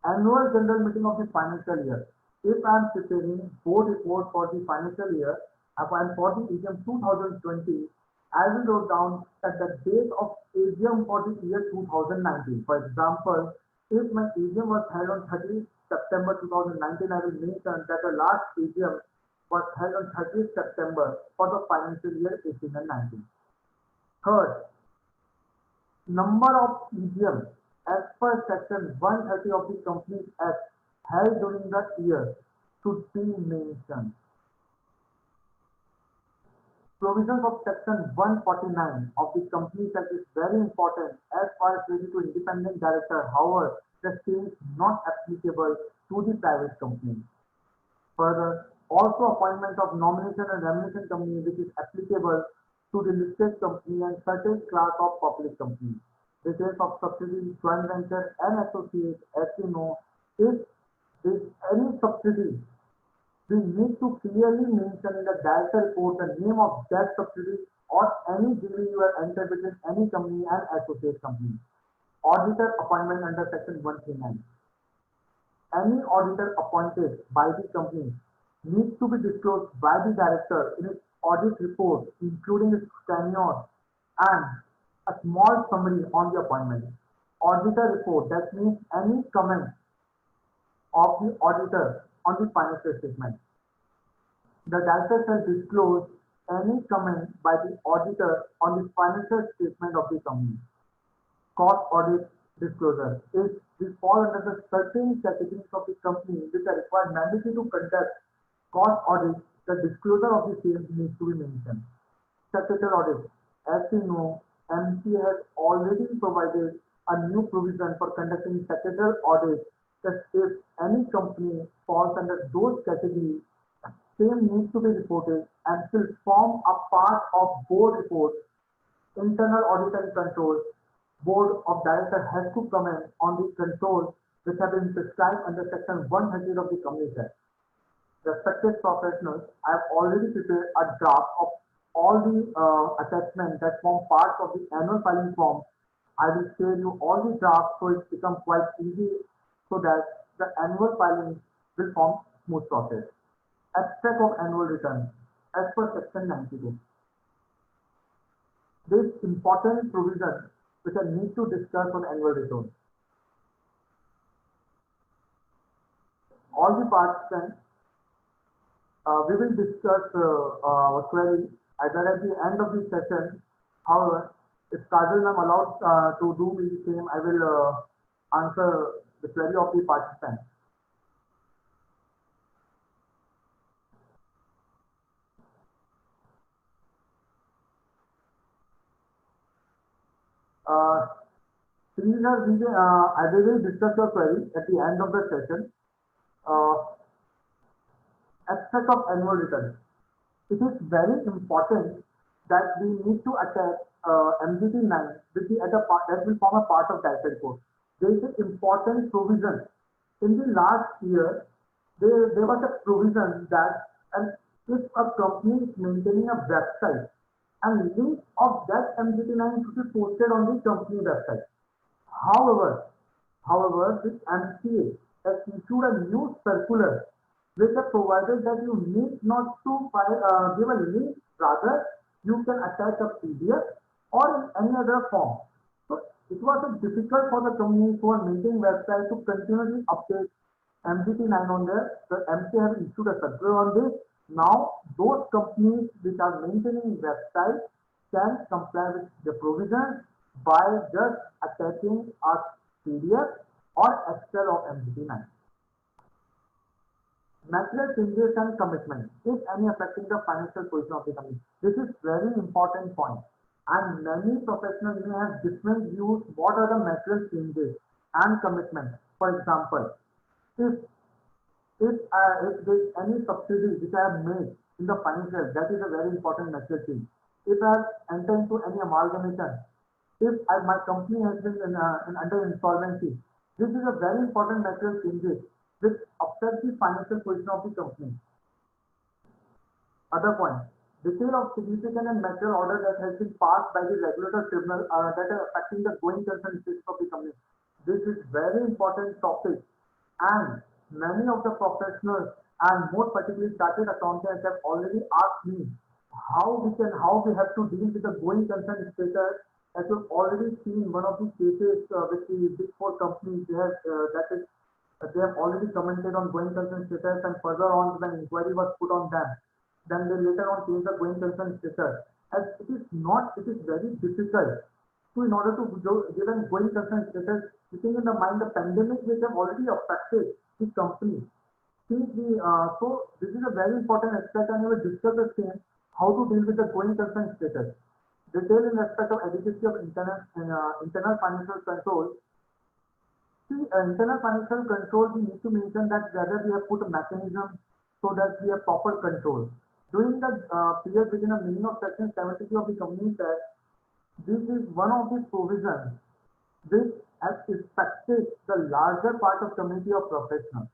Annual general meeting of the financial year. If I am preparing board report for the financial year and for the AGM 2020, I will note down that the date of AGM for the year 2019. For example, if my AGM was held on 30th September 2019, I will mention that the last AGM was held on 30th September for the financial year 18 and 19. Third, number of AGM as per section 130 of the Companies Act held during the year should be mentioned. Provisions of section 149 of the Companies Act is very important as far as related to independent director. However, the same is not applicable to the private company. Further, also appointment of nomination and remuneration committee which is applicable to the listed company and certain class of public companies. Details of subsidiary, joint venture and associates, as you know, if there is any subsidiary, we need to clearly mention in the director report the name of that subsidiary or any deal you have entered between any company and associate company. Auditor appointment under section 139. Any auditor appointed by the company needs to be disclosed by the director in its audit report, including its tenure and a small summary on the appointment. Auditor report, that means any comment of the auditor on the financial statement. The director shall disclose any comment by the auditor on the financial statement of the company. Cost audit disclosure. If we fall under the certain categories of the company which are required mandatory to conduct cost audit, the disclosure of the same needs to be mentioned. Statutory audit. As you know, MCA has already provided a new provision for conducting statutory audit that if any company falls under those categories, same needs to be reported and will form a part of board report. Internal audit and control. Board of Directors has to comment on the controls which have been prescribed under section 130 of the Companies Act. Respected professionals, I have already prepared a draft of all the attachments that form parts of the annual filing form. I will share you all the drafts so it becomes quite easy so that the annual filing will form smooth process. Abstract of annual return as per section 92. This important provision which I need to discuss on annual return. All the participants, we will discuss our query either at the end of the session. However, if Kajal ma'am allowed to do the same, I will answer the query of the participant. Srinath, I will discuss your query at the end of the session. Aspect of annual return. It is very important that we need to attach MGT 9 which is at a part that will form a part of director report. There is an important provision. In the last year, there was a provision that if a company is maintaining a website and link of that MGT 9 should be posted on the company website. However, the MCA has issued a new circular which has provided that you need not to give a link, rather you can attach a PDF or in any other form. So it was difficult for the companies who are maintaining websites to continuously update MGT 9 on there. The MCA has issued a circular on this. Now those companies which are maintaining websites can comply with the provisions by just attaching a PDF or Excel of MGT9. Material changes and commitment, if any, affecting the financial position of the company. This is very important point. And many professionals may have different views. What are the material changes and commitment? For example, if if there's any subsidy which I have made in the financial, that is a very important material change. If I have entered into any amalgamation, if my company has been under insolvency, this is a very important material changes which affect the financial position of the company. Other point, detail of significant and material order that has been passed by the regulator tribunal that are affecting the going concern status of the company. This is very important topic, and many of the professionals and more particularly started accountants have already asked me how we have to deal with the going concern status. As you've already seen one of the cases with the big four companies, they have already commented on going concern status, and further on when inquiry was put on them, then they later on changed the going concern status. As it is very difficult to, in order to give a going concern status, keeping in the mind the pandemic which have already affected the company. So this is a very important aspect, and we will discuss the same, how to deal with the going concern status. Detail in respect of adequacy of internal financial control. See, internal financial control, we need to mention that whether we have put a mechanism so that we have proper control. During the period within a meaning of section 72 of the Companies Act, this is one of the provisions which has affected the larger part of community of professionals.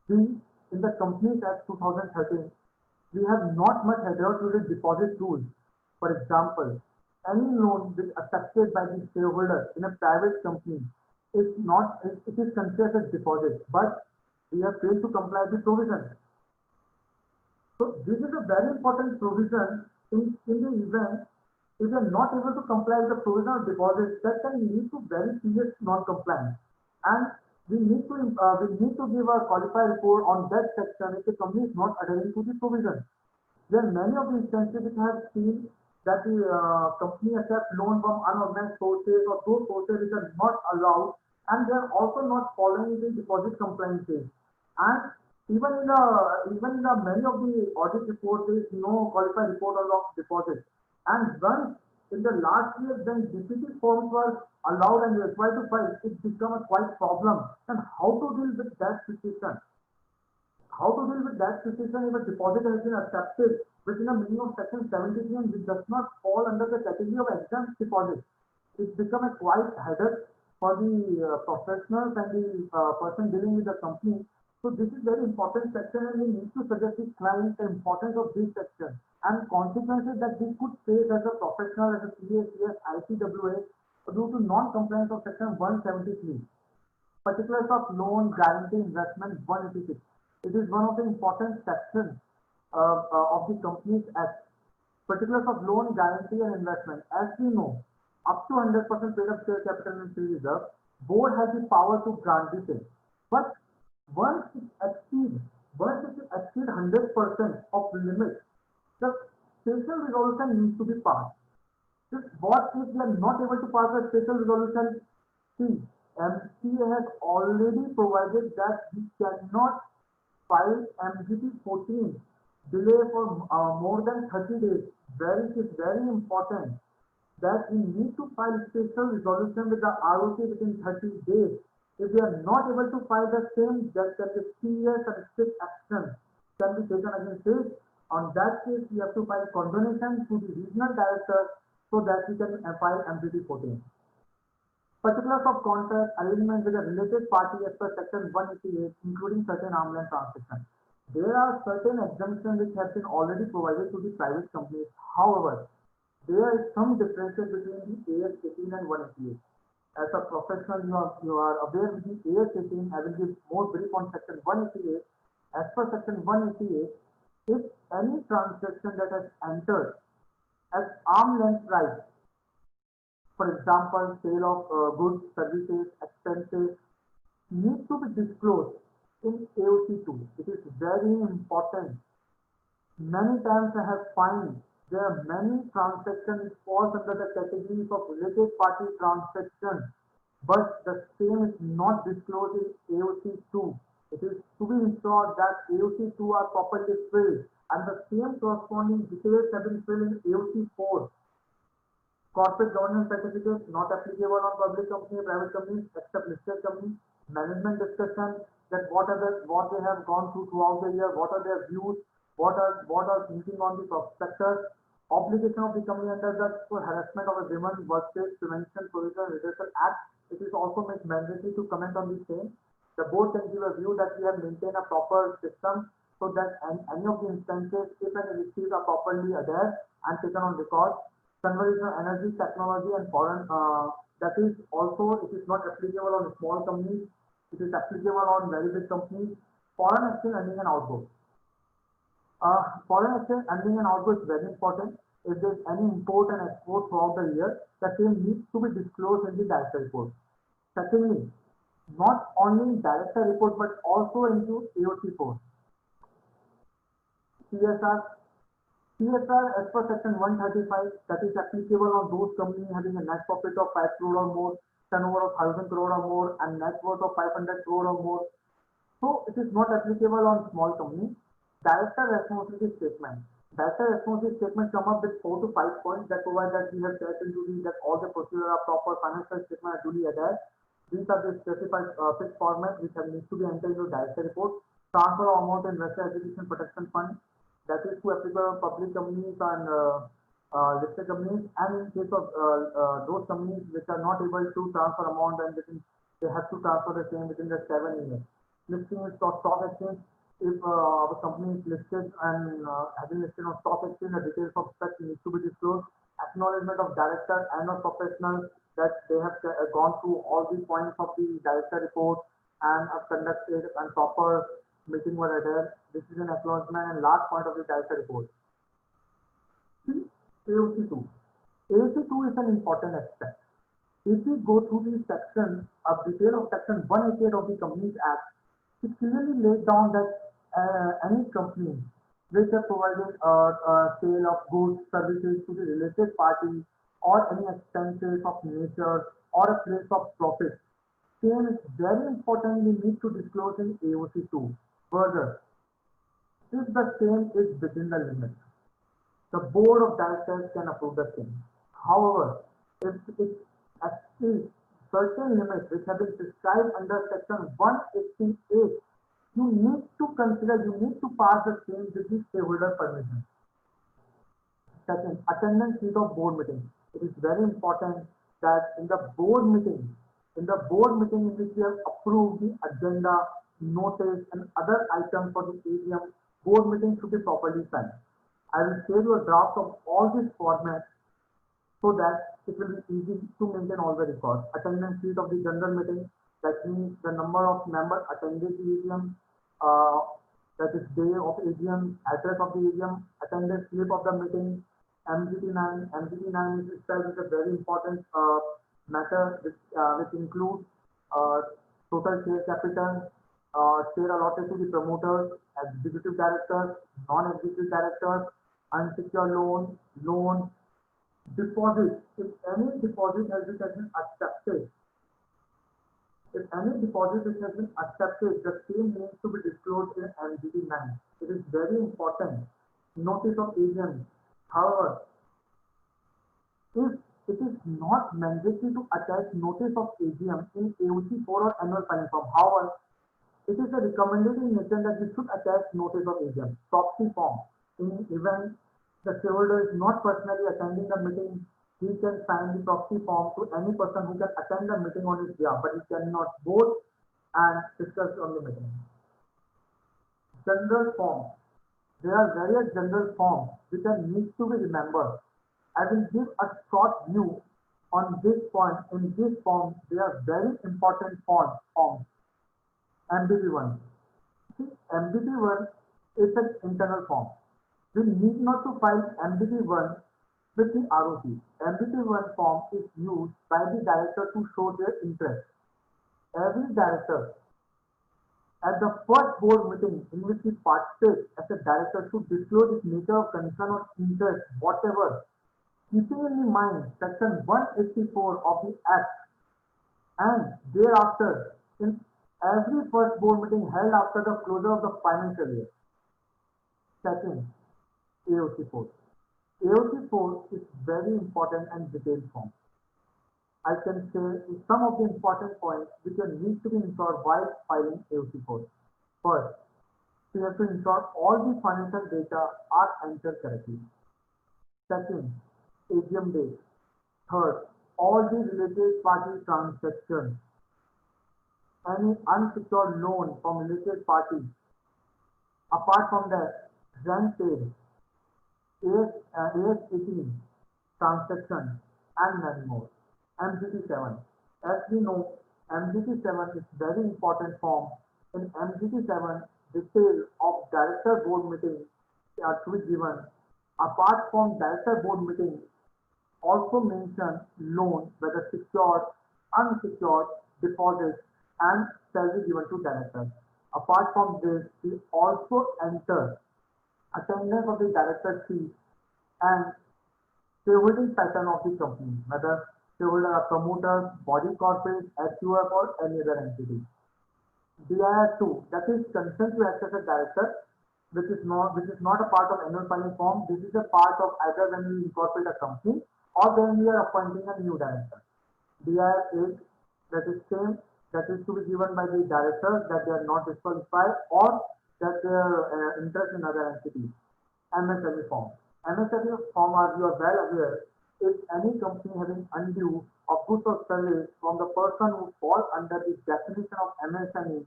In the Companies Act 2013, we have not much adhered to the deposit rules. For example, any loan which accepted by the shareholder in a private company is not, it is considered as deposit, but we have failed to comply with provision. So this is a very important provision in the event if we are not able to comply with the provision of deposit, that can lead to very serious non-compliance. And we need to give a qualified report on that section if the company is not adhering to the provision. There are many of the instances which I have seen that the company accepts loan from unorganized sources or those sources which are not allowed, and they are also not following the deposit compliances. And even in many of the audit reports, there is no qualified report of deposit. And once in the last year, when DPT forms were allowed and required to file, it became a quite problem. And how to deal with that situation? How to deal with that situation if a deposit has been accepted within a meaning of section 73 and it does not fall under the category of exempt deposit? It becomes a quite headache for the professionals and the person dealing with the company. So this is very important section, and we need to suggest the client the importance of this section and consequences that we could face as a professional, as a CACS, ICWA due to non-compliance of section 173. Particulars of loan, guarantee, investment 186. It is one of the important sections of the Companies Act. Particulars of loan, guarantee and investment. As we know, up to 100% paid up share capital and free reserve, board has the power to grant the same. But once it exceeds 100% of limit, the special resolution needs to be passed. What if we are not able to pass a special resolution? See, MCA has already provided that we cannot file MGT 14 delay for more than 30 days. It is very important that we need to file special resolution with the ROC within 30 days. If we are not able to file the same, there can be serious and strict action can be taken against it. On that case, we have to file condonation to the regional director so that we can file MGT 14. Particulars of contract arrangement with a related party as per section 188, including certain arm's length transactions. There are certain exemptions which have been already provided to the private companies. However, there is some differences between the AS 18 and 188. As a professional, you are aware with the AS 18. I will give more brief on section 188. As per section 188, if any transaction that has entered as arm's length price, for example, sale of goods, services, expenses, need to be disclosed in AOC 2. It is very important. Many times I have found there are many transactions falls under the categories of related party transactions, but the same is not disclosed in AOC2. It is to be ensured that AOC2 are properly filled and the same corresponding details have been filled in AOC4. Corporate governance certificate not applicable on public company, private companies, except listed companies. Management discussion that what they have gone through throughout the year, what are their views, what are thinking on the prospectus. Obligation of the company under the Harassment of a Women Workplace Prevention Provision Redressal Act. It is also made mandatory to comment on the same. The board can give a view that we have maintained a proper system so that any of the instances, if any issues are properly adhered and taken on record. Conversion of energy, technology, and foreign. That is also, it is not applicable on small companies. It is applicable on very big companies. Foreign exchange earning and outgo. Foreign exchange earning and outgo is very important. If there is any import and export throughout the year, the same needs to be disclosed in the director report. Secondly, not only in director report but also into AOC4. CSR. CSR as per section 135, that is applicable on those companies having a net profit of 5 crore or more, turnover of 1000 crore or more, and net worth of 500 crore or more. So it is not applicable on small companies. Director responsibility statement. Director responsibility statement come up with 4 to 5 points that provide that we have checked into that all the procedures are proper, financial statement are duly adhered. These are the specified fixed format which have needs to be entered into director report. Transfer of amount in Investor Education Protection Fund, that is to applicable on public companies and listed companies, and in case of those companies which are not able to transfer amount and they have to transfer the same within the 7 years. Listing is stock exchange. If our company is listed and having listed on stock exchange, the details of such needs to be disclosed. Acknowledgement of director and of professionals that they have gone through all the points of the director report and have conducted and proper meeting were adhered. This is an acknowledgement and last point of the director report. See, AOC2. AOC2 is an important aspect. If we go through the section of detail of section 188 of the Companies Act, it clearly lays down that any company which are providing sale of goods, services to the related party or any expenses of nature or a place of profit, same is very importantly need to disclose in AOC2. Further, if the same is within the limit, the board of directors can approve the same. However, if it exceeds certain limits which have been prescribed under section 188, you need to consider, you need to pass the same with the shareholder permission. Second, attendance sheet of board meeting. It is very important that in the board meeting in which we have approved the agenda, notice, and other items for the AGM, board meeting should be properly signed. I will share you a draft of all these formats so that it will be easy to maintain all the records. Attendance sheet of the general meeting, that means the number of members attended the AGM, that is day of AGM, address of the AGM, attendance slip of the meeting, MGT9. MGT9 is itself is a very important matter which includes total share capital, share allotted to the promoters, executive directors, non-executive directors, unsecured loans, deposit. If any deposit has been accepted, the same needs to be disclosed in MGT9. It is very important. Notice of AGM. However, if it is not mandatory to attach notice of AGM in AOC4 or annual filing form. However, it is a recommended in nature that we should attach notice of AGM, proxy form. In event the shareholder is not personally attending the meeting, he can sign the proxy form to any person who can attend the meeting on his behalf, but he cannot vote and discuss on the meeting. General form. There are various general forms which are need to be remembered. I will give a short view on this point. In this form, there are very important forms. MBP1. See, MBP1 is an internal form. We need not to file MBP1 with the ROC. MBP1 form is used by the director to show their interest. Every director at the first board meeting in which he participates as a director should disclose his nature of concern or interest, whatever, keeping in mind section 184 of the Act And thereafter, in every first board meeting held after the closure of the financial year. Second, AOC4. AOC4 is very important and detailed form. I can say some of the important points which need to be ensured while filing AOC4. First, we have to ensure all the financial data are entered correctly. Second, AGM date. Third, all the related party transactions, any unsecured loan from related parties. Apart from that, rent paid, AS18 transaction, and many more. MGT7. As we know, MGT7 is very important form. In MGT7, detail of director board meeting are to be given. Apart from director board meeting, also mention loan, whether secured, unsecured, deposits, and salary given to directors. Apart from this, we also enter attendance of the director fee and shareholding pattern of the company, whether shareholder are promoters, body corporate, SUF, or any other entity. DIR2, that is consent to act as a director, which is not a part of annual filing form. This is a part of either when we incorporate a company or when we are appointing a new director. DIR8, that is same, that is to be given by the directors that they are not disqualified or that their interest in other entities. MSME form. MSME form, as you are well aware, is any company having undue of goods or service from the person who falls under the definition of MSME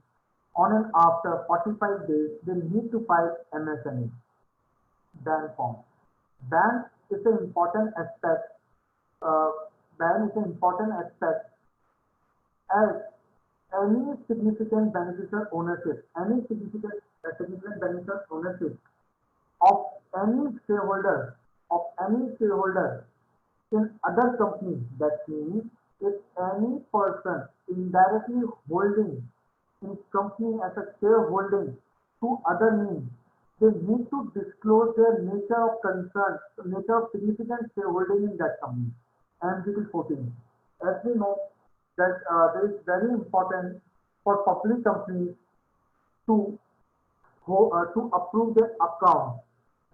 on and after 45 days, they need to file MSME. Ban form. Ban is an important aspect. Ban is an important aspect as any significant beneficial ownership, any significant beneficial ownership of any shareholder in other companies. That means if any person indirectly holding in company as a shareholding to other means, they need to disclose their nature of concern, nature of significant shareholding in that company. MGT 14. As we know that it is very important for public companies to approve their account.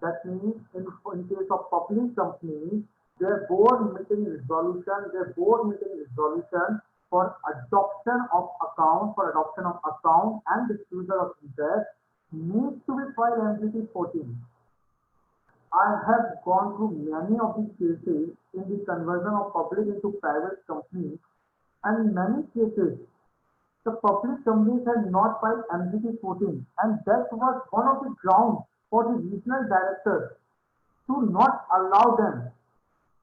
That means in case of public companies, their board meeting resolution for adoption of account and disclosure of interest needs to be filed MGT 14. I have gone through many of these cases in the conversion of public into private companies, and in many cases, the public companies had not filed MGT 14, and that was one of the grounds for the regional directors to not allow them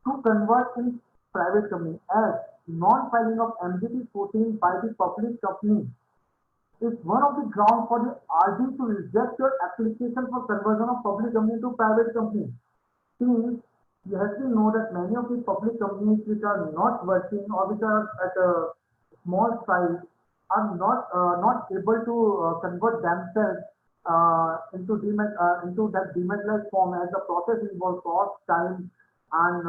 to convert in private company, as non-filing of MGT 14 by the public company is one of the grounds for the RD to reject your application for conversion of public company to private company. Since you have to know that many of the public companies which are not working or which are at a small size are not able to convert themselves into that demat-like form, as the process involves cost, time, and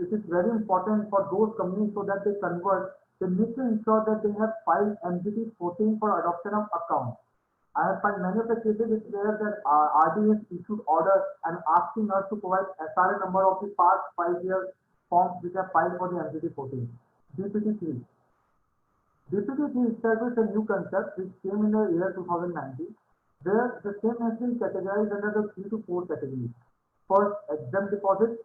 it is very important for those companies so that they convert. They need to ensure that they have filed MGT 14 for adoption of account. I have found many of the cases where that RD has issued orders and asking us to provide SRA number of the past 5 years forms which are filed for the MGT 14. DPT 3. DPT 3 established a new concept which came in the year 2019, where the same has been categorized under the 3 to 4 categories. First, exempt deposit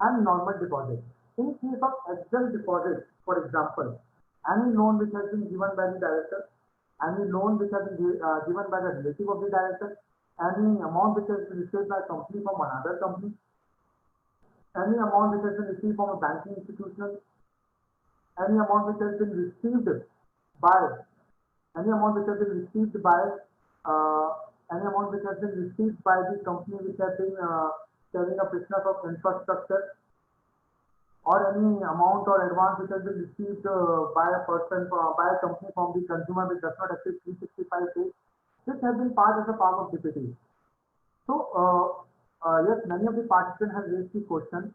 and normal deposit. In case of exempt deposit, for example, any loan which has been given by the director, any loan which has been given by the relative of the director, any amount which has been received by a company from another company, any amount which has been received from a banking institution, any amount which has been received by the company which has been carrying a business of infrastructure, or any amount or advance which has been received by a company from the consumer which does not exceed 365 days. This has been part as a part of DPT. So yes, many of the participants have raised the question.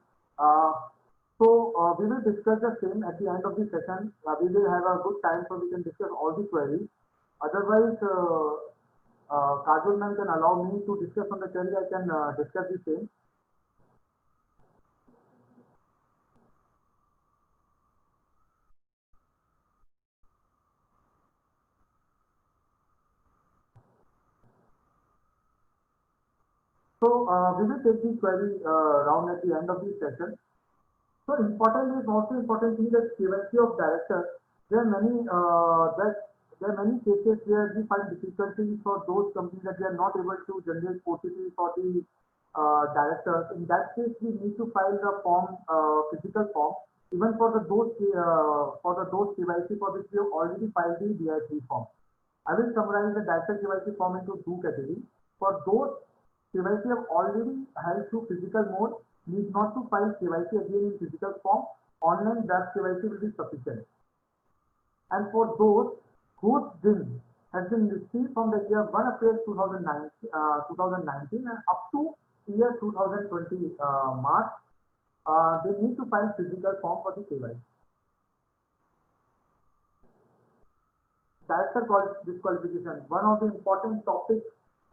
So we will discuss the same at the end of the session. We will have a good time so we can discuss all the queries. Otherwise, Kajol ma'am can allow me to discuss on the query. I can discuss the same. So we will take the query round at the end of the session. So important is also important thing that KYC of director. There are many there are many cases where we find difficulty for those companies that they are not able to generate OTP for the directors. In that case, we need to file the form, physical form, even for those KYC for which we have already filed the DI3 form. I will summarize the director KYC form into two categories. For those KYC have already held through physical mode, need not to file KYC again in physical form. Online draft KYC will be sufficient. And for those whose DIN has been received from the year 1 April 2019 and up to year 2020 March, they need to file physical form for the KYC. Director disqualification, one of the important topics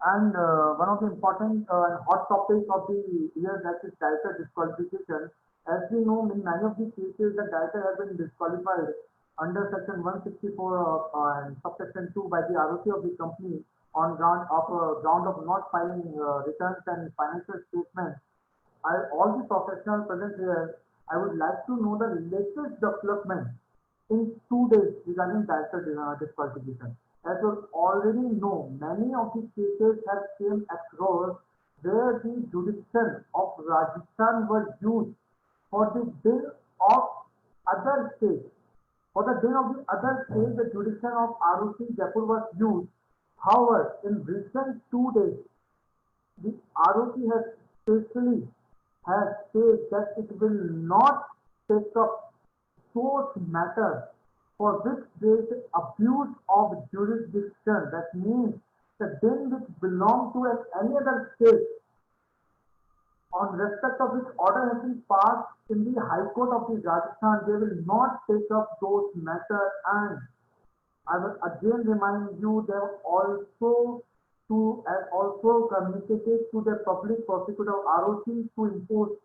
and one of the important and hot topics of the year, that is director disqualification. As we know, in many of the cases, the director has been disqualified under section 164 and subsection 2 by the ROC of the company on ground of not filing returns and financial statements. All the professionals present here, I would like to know the latest development in 2 days regarding director disqualification. As you already know, many of the cases have came across where the jurisdiction of Rajasthan was used for the bill of other states. For the bill of the other states, the jurisdiction of ROC Jaipur was used. However, in recent 2 days, the ROC has specially has said that it will not take up those matters for which there is abuse of jurisdiction. That means the DIN which belong to any other state, on respect of which order has been passed in the High Court of the Rajasthan, they will not take up those matters. And I will again remind you, they have also communicated to the public prosecutor of ROC to impose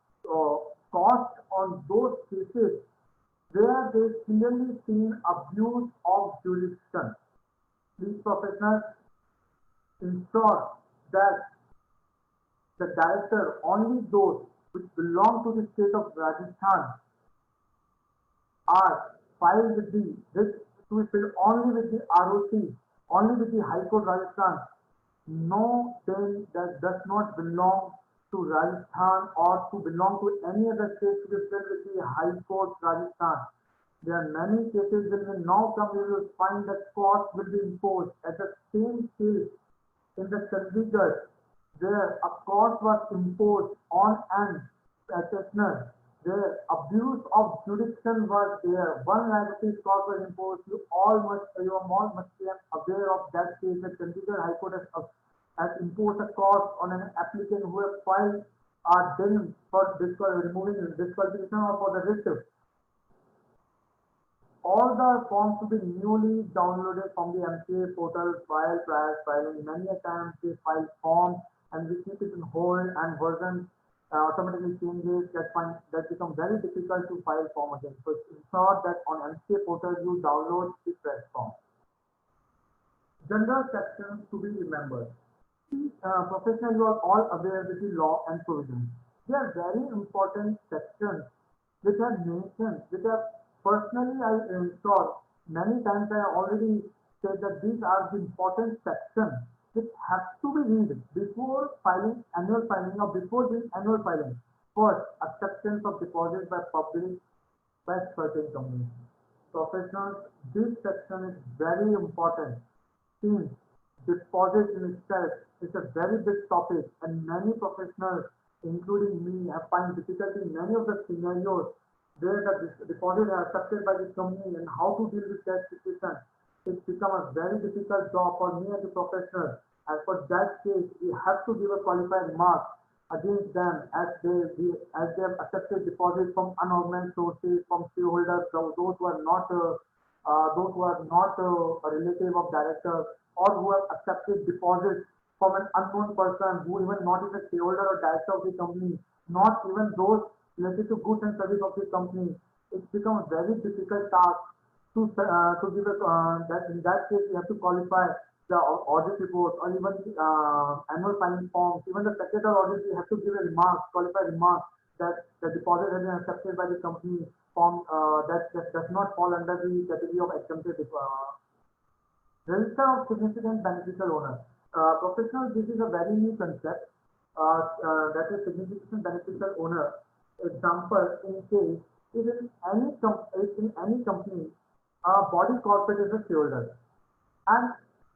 cost on those cases where they clearly seen abuse of jurisdiction. These professionals ensure that the director, only those which belong to the state of Rajasthan, are filed with only with the ROC, only with the High Court Rajasthan. No bill that does not belong to Rajasthan or to belong to any other state to be filled with the High Court Rajasthan. There are many cases when we now come, we will find that cost will be imposed. At the same case in the Chandigarh, where a cost was imposed on an petitioner, where abuse of jurisdiction was there, 1 lakh rupees cost was imposed. You all must be aware of that case. The Chandigarh High Court has imposed a cost on an applicant who has filed a bill for removing disqualification or for the receipt. All the forms to be newly downloaded from the MCA portal, file prior filing. Many a times they file forms and we keep it in hold, and version automatically changes. That become very difficult to file form again. So ensure that on MCA portal you download the fresh form. General sections to be remembered. Professionals, you are all aware with the law and provisions. They are very important sections which are mentioned, which are personally I ensure many times I already said that these are the important sections which have to be read before filing annual filing or before doing annual filing. First, acceptance of deposits by public by certain companies. Professionals, this section is very important since deposit in itself is a very big topic, and many professionals, including me, have found difficulty in many of the scenarios where the deposit are accepted by the company and how to deal with that situation. It's become a very difficult job for me as a professional. As for that case, we have to give a qualified mark against them as they have accepted deposits from unorganized sources, from shareholders, those who are not a relative of director, or who have accepted deposits from an unknown person who even not is a shareholder or director of the company, not even those related to goods and service of the company. It's become a very difficult task to give a that in that case you have to qualify the audit report or even the annual filing forms. Even the secretarial audit, you have to give a remark, qualified remark that the deposit has been accepted by the company from that does not fall under the category of exempted register of significant beneficial owner. Professional, this is a very new concept. That is significant beneficial owner. Example, in case if in any company, a body corporate is a shareholder, and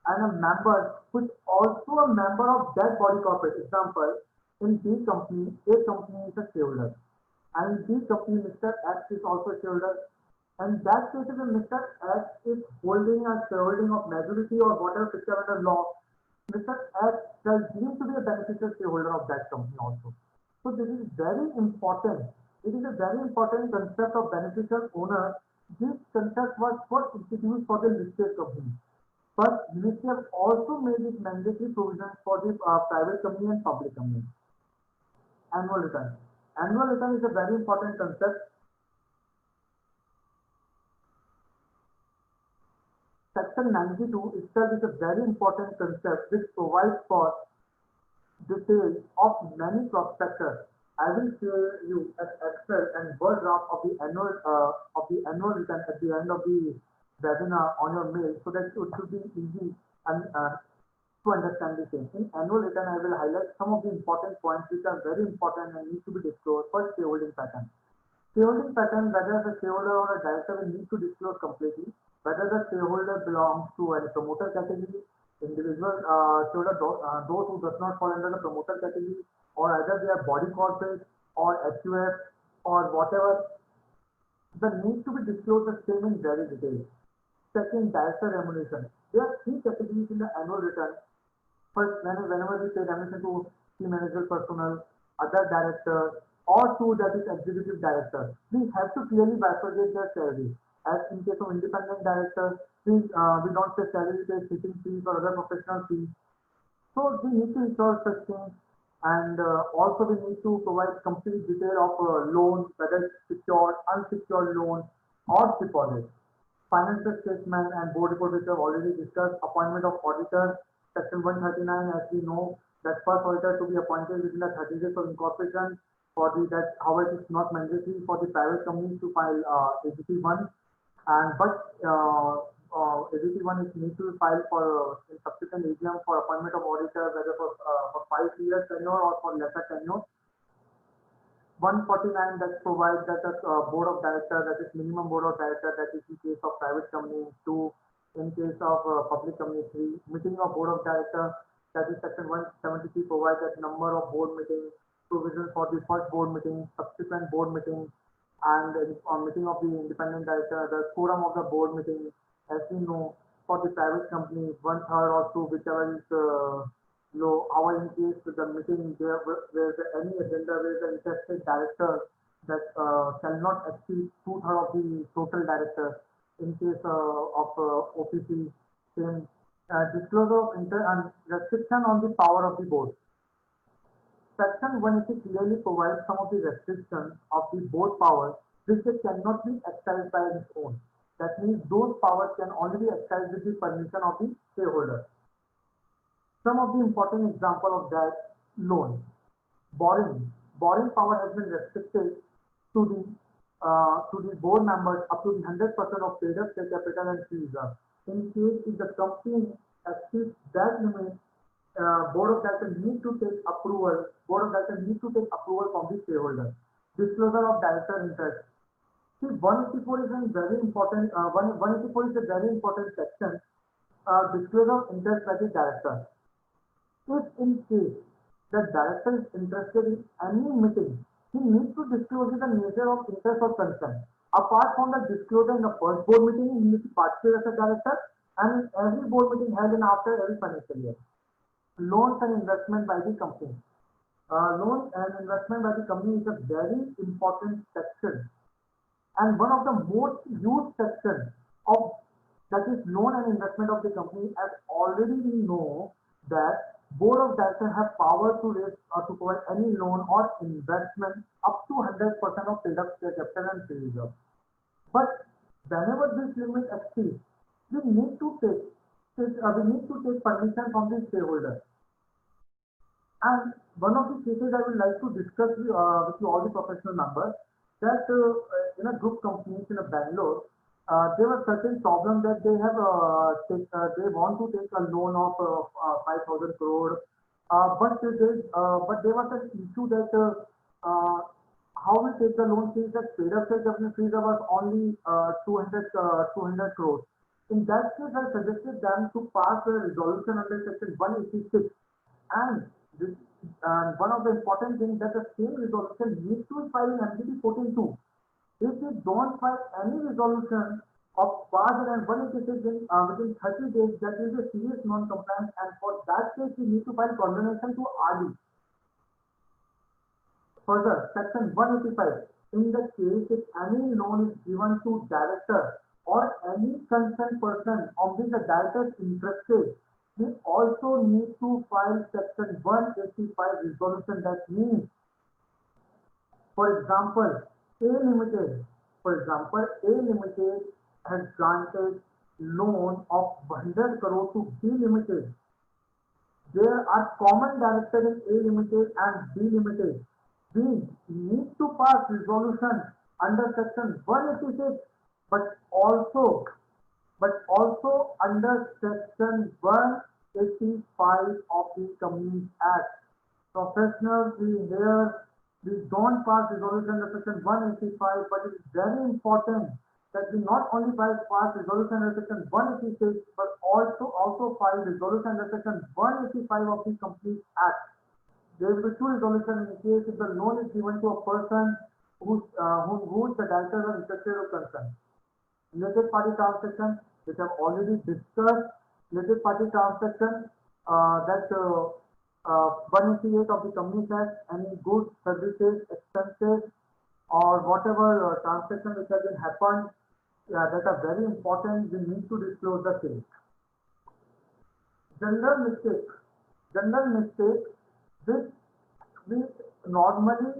a member who is also a member of that body corporate. Example, in B company, A company is a shareholder, and in B company, Mr. X is also a shareholder. And that case, if Mr. X is holding a shareholding of majority or whatever fixed under law, Mr. X shall deem to be a beneficial shareholder of that company also. So this is very important. It is a very important concept of beneficial owner. This concept was first introduced for the listed company. But ministry have also made it mandatory provisions for the private company and public company. Annual return. Annual return is a very important concept. Section 92 itself is a very important concept which provides for details of many prospectus. I will share you an Excel and Word draft of the annual return at the end of the webinar on your mail, so that it should be easy and to understand the same. In annual return, I will highlight some of the important points which are very important and need to be disclosed. First, shareholding pattern. Shareholding pattern, whether the shareholder or a director will need to disclose completely, whether the shareholder belongs to a promoter category, individual shareholder, those who does not fall under the promoter category, or either they are body corporate or HUF or whatever, the need to be disclosed the same in very detail. Second, director remuneration. There are three categories in the annual return. First, whenever we pay remuneration to key managerial personnel, other directors, or to that is executive director, we have to clearly bifurcate their salary. As in case of independent directors, we don't say salary, we pay sitting fees or other professional fees. So we need to ensure such things, and also we need to provide complete detail of loans, whether it's secured, unsecured loans, or deposits. Financial statement and board report, which we have already discussed. Appointment of auditor, section 139, as we know, that first auditor to be appointed within the 30 days of incorporation. For the that, however, it is not mandatory for the private companies to file AGT 1, and but AGT 1 is need to be filed for in subsequent AGM for appointment of auditor, whether for 5 years tenure or for lesser tenure. 149 that provides that board of director, that is minimum board of director, that is in case of private company. 2, in case of public company. 3, meeting of board of director, that is section 173 provides that number of board meetings, provision for the first board meeting, subsequent board meeting, and on meeting of the independent director, the quorum of the board meeting. As we know, for the private company, 1/3 or 2, whichever is low. Our in case the meeting where any agenda where the interested director that shall not exceed 2/3 of the total directors. In case of OPC, same disclosure of and restriction on the power of the board. Section 180 clearly provides some of the restrictions of the board powers which they cannot be exercised by its own. That means those powers can only be exercised with the permission of the shareholder. Some of the important example of that: loan, borrowing. Borrowing power has been restricted to the board members up to the 100% of paid up share capital and free reserve. In case if the company exceeds that limit, board of directors need to take approval. Board of directors need to take approval from the shareholder. Disclosure of director interest. See, 184 is a very important. 184 is a very important section. Disclosure of interest by the director. If in case the director is interested in any meeting, he needs to disclose the nature of interest or concern. Apart from the disclosure in the first board meeting, he needs to participate as a director, and in every board meeting held in after every financial year. Loans and investment by the company. Loan and investment by the company is a very important section and one of the most used sections of that is loan and investment of the company. As already we know that board of directors have power to raise or to provide any loan or investment up to 100% of paid up share capital and free reserve. But whenever this limit exceeds, we need to take permission from the shareholder. And one of the cases I would like to discuss with you all the professional members that in a group companies in a Bangalore, there were certain problems that they want to take a loan of 5,000 crore, but there was an issue that how we take the loan since that paid up definite fees was only 200 crores. In that case, I suggested them to pass a resolution under section 186 and this, and one of the important things that the same resolution needs to file in MGT 14.2. If they don't file any resolution of further than 186 within 30 days, that is a serious non-compliance, and for that case, we need to file condemnation to RD. Further, section 185. In the case if any loan is given to director or any concerned person on which the director is interested, we also need to file section 185 resolution. That means, for example, A Limited has granted loan of 100 crore to B Limited. There are common directors in A Limited and B Limited. We need to pass resolution under section 186, but also under section 185 of the Companies Act. Professionals, we don't pass resolution under section 185, but it is very important that we not only pass resolution under section 186, but also file resolution under section 185 of the Companies Act. There will be two resolutions in case if the loan is given to a person who the directors are interested or concerned. Related party transaction, which I've already discussed. Related party transaction, that 188 of the Companies Act, any goods, services, expenses, or whatever transaction which has been happened, that are very important. We need to disclose the same. General mistake, which normally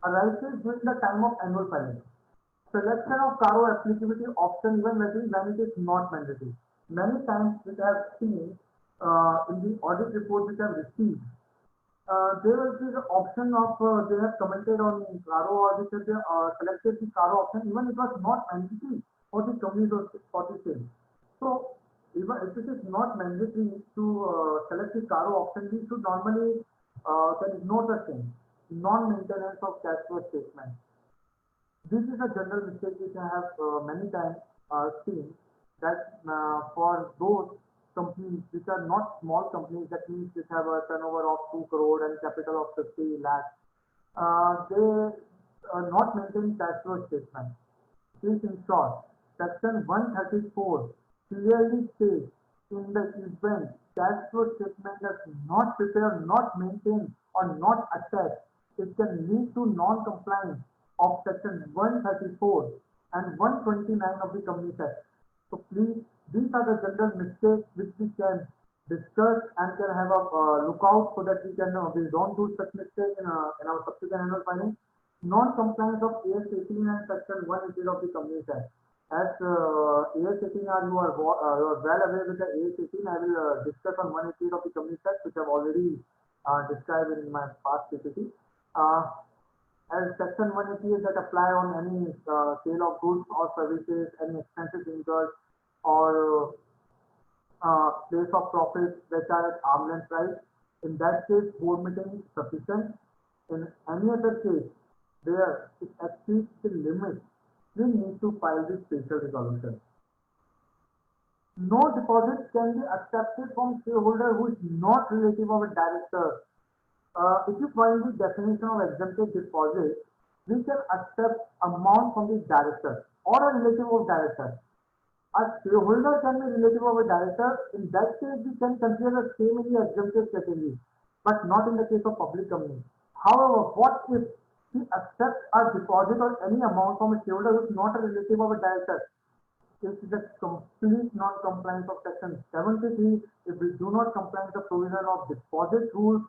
arises during the time of annual filing. Selection of Caro applicability option even when it is not mandatory. Many times which I have seen in the audit report which I have received, there will be the option of they have commented on Caro or they selected the Caro option even it was not mandatory for the companies or for the sale. So even if it is not mandatory to select the Caro option, we should normally can ignore the same. Non-maintenance of cash flow statement. This is a general mistake which I have many times seen that for those companies which are not small companies, that means which have a turnover of 2 crore and capital of 50 lakhs, they are not maintaining cash flow statement. Please ensure section 134 clearly states in the event cash flow statement is not prepared, not maintained, or not attached, it can lead to non-compliance of section 134 and 129 of the Companies Act. So please, these are the general mistakes which we can discuss and can have a lookout so that we don't do such mistakes in our subsequent annual filing. Non-compliance of AS 18 and section 180 of the Companies Act. As AS 18 you are well aware with the AS 18, I will discuss on 180 of the Companies Act, which I have already described in my past PPT. As section 180 that apply on any sale of goods or services, any expenses incurred, or place of profits that are at arm's length price. In that case, board meeting is sufficient. In any other case, where it exceeds the limit, we need to file the special resolution. No deposit can be accepted from shareholder who is not relative of a director. If you find the definition of exempted deposit, we can accept amount from the director or a relative of director. A shareholder can be relative of a director. In that case, we can consider the same in the exempted category. but not in the case of public company. However, what if he accepts a deposit or any amount from a shareholder who is not a relative of a director? It is a complete non-compliance of Section 73 if we do not comply with the provision of deposit rules,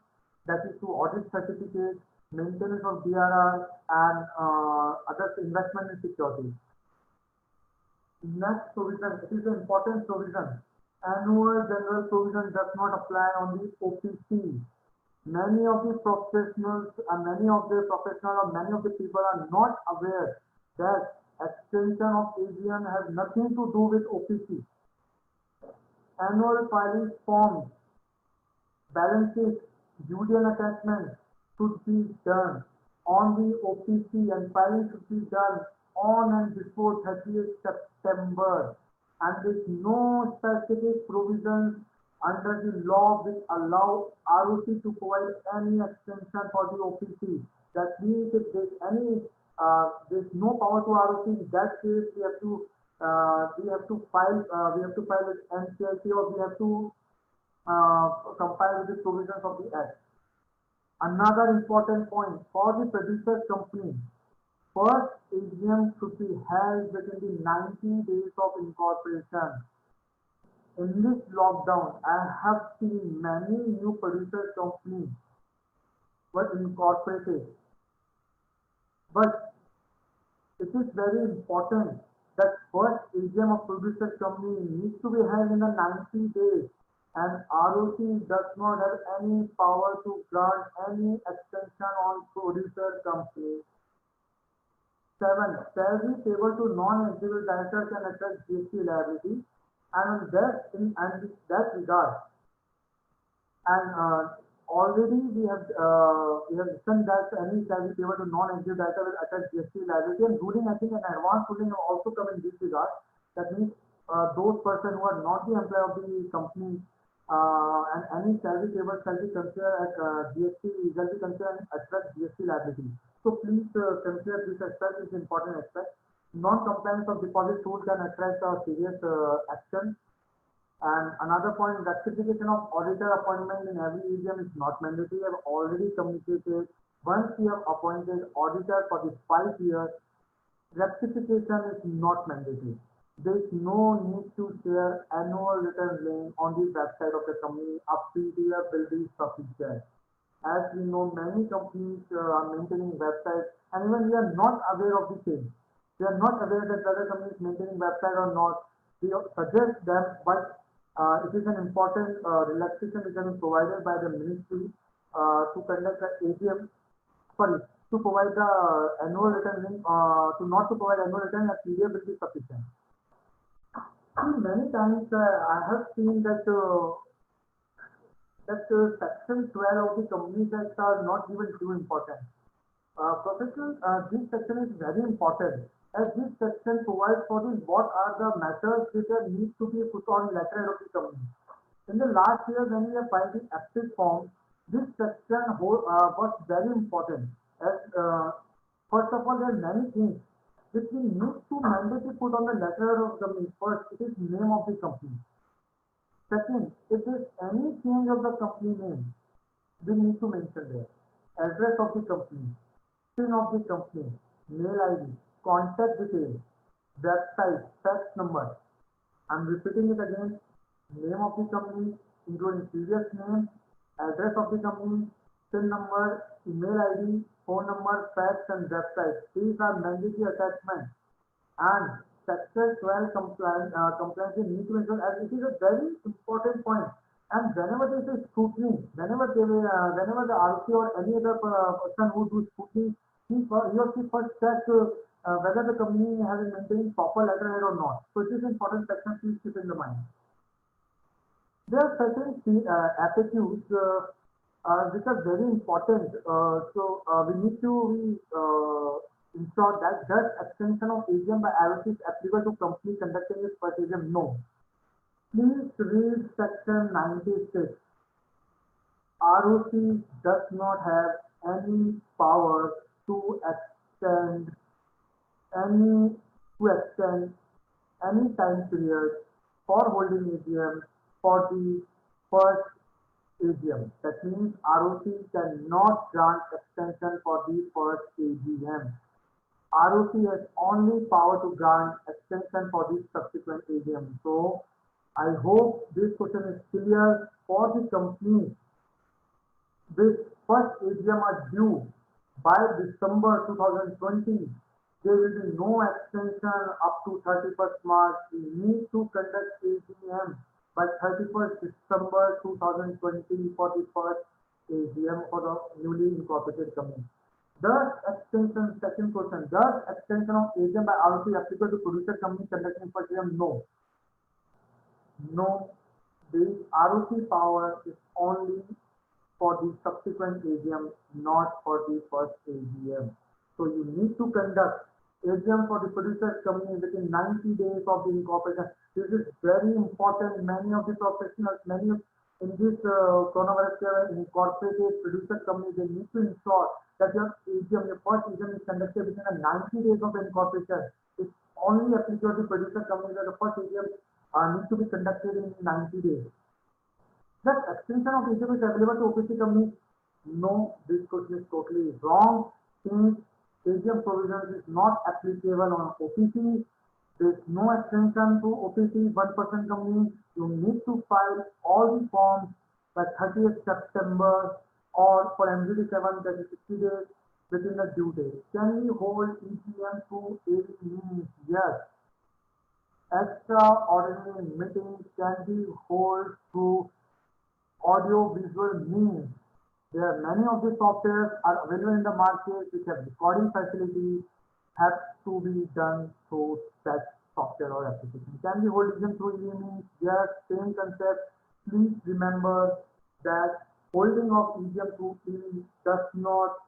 that is to audit certificates, maintenance of DRR, and other investment in securities. Next provision, it is an important provision. Annual general provision does not apply on the OPC. Many of the professionals and many of the people are not aware that extension of AGM has nothing to do with OPC. Annual filing forms, balance sheet, UDN attachment should be done on the OPC, and filing should be done on and before 30th September. And there is no specific provisions under the law which allow ROC to provide any extension for the OPC. That means if there's no power to ROC, in that case we have to file with NCLT, or we have to comply with the provisions of the Act. Another important point for the producer company, first AGM should be held within the 90 days of incorporation. In this lockdown, I have seen many new producer companies were incorporated. But it is very important that first AGM of producer company needs to be held in the 90 days, and ROC does not have any power to grant any extension on producer company. 7. Salary payable to non-executive directors can attract GST liability, and in that regard, and already we have written that any salary payable to non-executive director will attract GST liability, and ruling, I think an advanced ruling have also come in this regard. That means those persons who are not the employee of the company and any salary payable shall be considered as GST, shall be considered and attract GST liability. So please consider this aspect, is important aspect. Non-compliance of deposit rule can attract a serious action. And another point, rectification of auditor appointment in every AGM is not mandatory. I have already communicated. Once you have appointed auditor for the 5 years, rectification is not mandatory. There is no need to share annual return link on the website of the company. A PDF will be sufficient. As we know, many companies are maintaining websites, and even we are not aware of the same. They are not aware that other companies maintaining website or not. We suggest them, but it is an important relaxation which has been provided by the ministry to conduct the AGM. Sorry, to provide the annual return link, not to provide annual return, a PDF will be sufficient. Many times I have seen that section 12 of the Companies Act are not even too important. Professional, this section is very important, as this section provides for the what are the matters which are need to be put on letterhead of the company. In the last year, when we have filed the exit form, this section was very important. As first of all, there are many things which we need to mandatory put on the letterhead of the company. First, it is name of the company. Second, if there is any change of the company name, we need to mention there. Address of the company, PIN of the company, mail ID, contact details, website, fax number. I'm repeating it again. Name of the company, including previous name, address of the company, PIN number, email ID, phone number, fax, and website. These are mandatory attachments. And Section 12 compliance need to ensure, as it is a very important point. And whenever there is a scrutiny, whenever the RC or any other person who do scrutiny, he or she first check whether the company has been maintaining proper letterhead or not. So it is important section, please keep in the mind. There are certain FAQs which are very important. We need to ensure that does extension of AGM by ROC is applicable to company conducting its first AGM? No. Please read section 96. ROC does not have any power to extend any time period for holding AGM for the first AGM. That means ROC cannot grant extension for the first AGM. ROC has only power to grant extension for the subsequent AGM. So I hope this question is clear for the companies which first AGM are due by December 2020. There will be no extension up to 31st March. We need to conduct AGM by 31st December 2020 for the first AGM for the newly incorporated company. Does extension, second question, does extension of AGM by ROC applicable to producer company conducting first AGM? No. No. The ROC power is only for the subsequent AGM, not for the first AGM. So you need to conduct AGM for the producer company within 90 days of the incorporation. This is very important. Many of the professionals, many of in this coronavirus incorporated producer company, they need to ensure that your AGM, your first AGM is conducted within the 90 days of the incorporation. It's only applicable to producer company that the first AGM needs to be conducted in 90 days. That extension of AGM is available to OPC companies? No, this question is totally wrong. Since AGM provisions is not applicable on OPC, there is no extension to OPC 1% company. You need to file all the forms by 30th September or for MGD7 that is 60 days within the due date. Can we hold EGM to AV means? Yes. Extraordinary meetings can be held through audio visual means. There are many of the softwares are available in the market which have recording facilities, have to be done through such software or application. Can we hold EGM through EV means? Yes, same concept. Please remember that holding of EGM through EV does not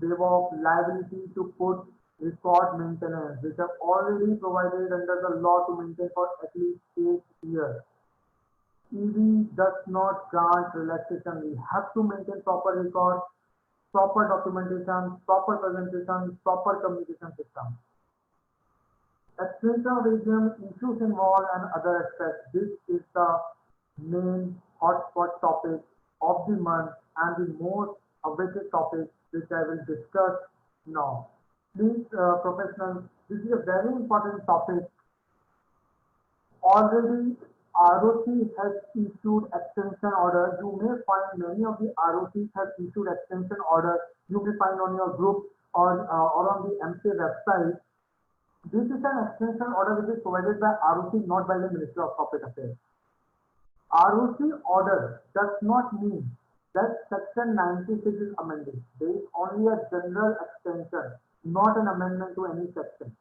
waive off liability to put record maintenance, which are already provided under the law to maintain for at least 8 years. EV does not grant relaxation. We have to maintain proper records, proper documentation, proper presentation, proper communication system. Extension of AGM, issues involved and other aspects. This is the main hotspot topic of the month and the most awaited topic which I will discuss now. Please, professionals, this is a very important topic. Already ROC has issued extension order. You may find many of the ROCs have issued extension order. You may find on your group or on the MCA website. This is an extension order which is provided by ROC, not by the Ministry of Corporate Affairs. ROC order does not mean that section 96 is amended. There is only a general extension, not an amendment to any section.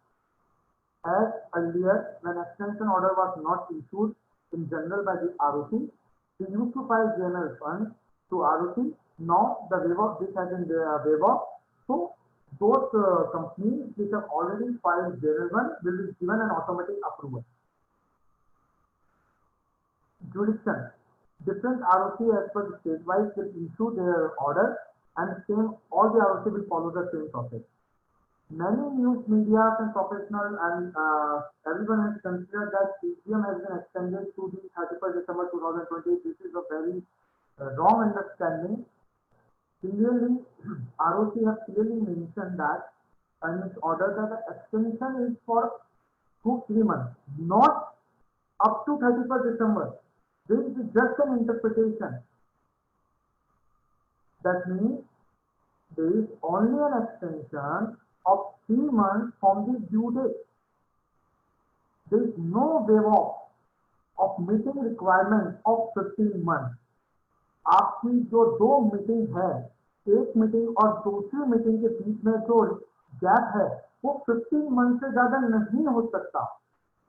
As earlier, when extension order was not issued in general by the ROC, we used to file general funds to ROC. Now the waiver, this has been waiver. So those companies which have already filed general one will be given an automatic approval. Jurisdiction. Different ROC as per the state-wise will issue their order and same all the ROC will follow the same process. Many news media and professionals and everyone has considered that AGM has been extended to the 31st December 2020. This is a very wrong understanding. Clearly, ROC has clearly mentioned that in its order that the extension is for 2 3 months, not up to 31st December. This is just an interpretation. That means there is only an extension of 3 months from the due date. There is no waiver of meeting requirement of 15 months. आपकी जो 2 meeting है, एक meeting और दूसरी meeting के बीच में जो gap है वो 15 मंथ से ज्यादा नहीं हो सकता.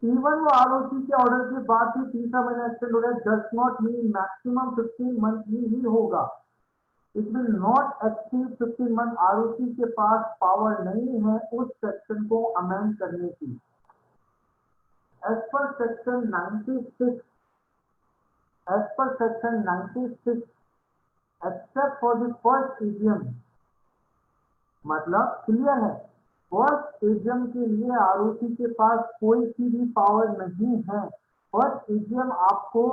इवन वो ROC के ऑर्डर के बाद भी 3 महीने एक्सटेंड हो रहा है, does not mean maximum 15 month ही होगा. It will not exceed 15 months. ROC के पास पावर नहीं है उस सेक्शन को अमेंड करने की. As per section 96, except for the first AGM, मतलब क्लियर है, फर्स्ट AGM के लिए ROC के पास कोई सी भी पावर नहीं है. फर्स्ट AGM आपको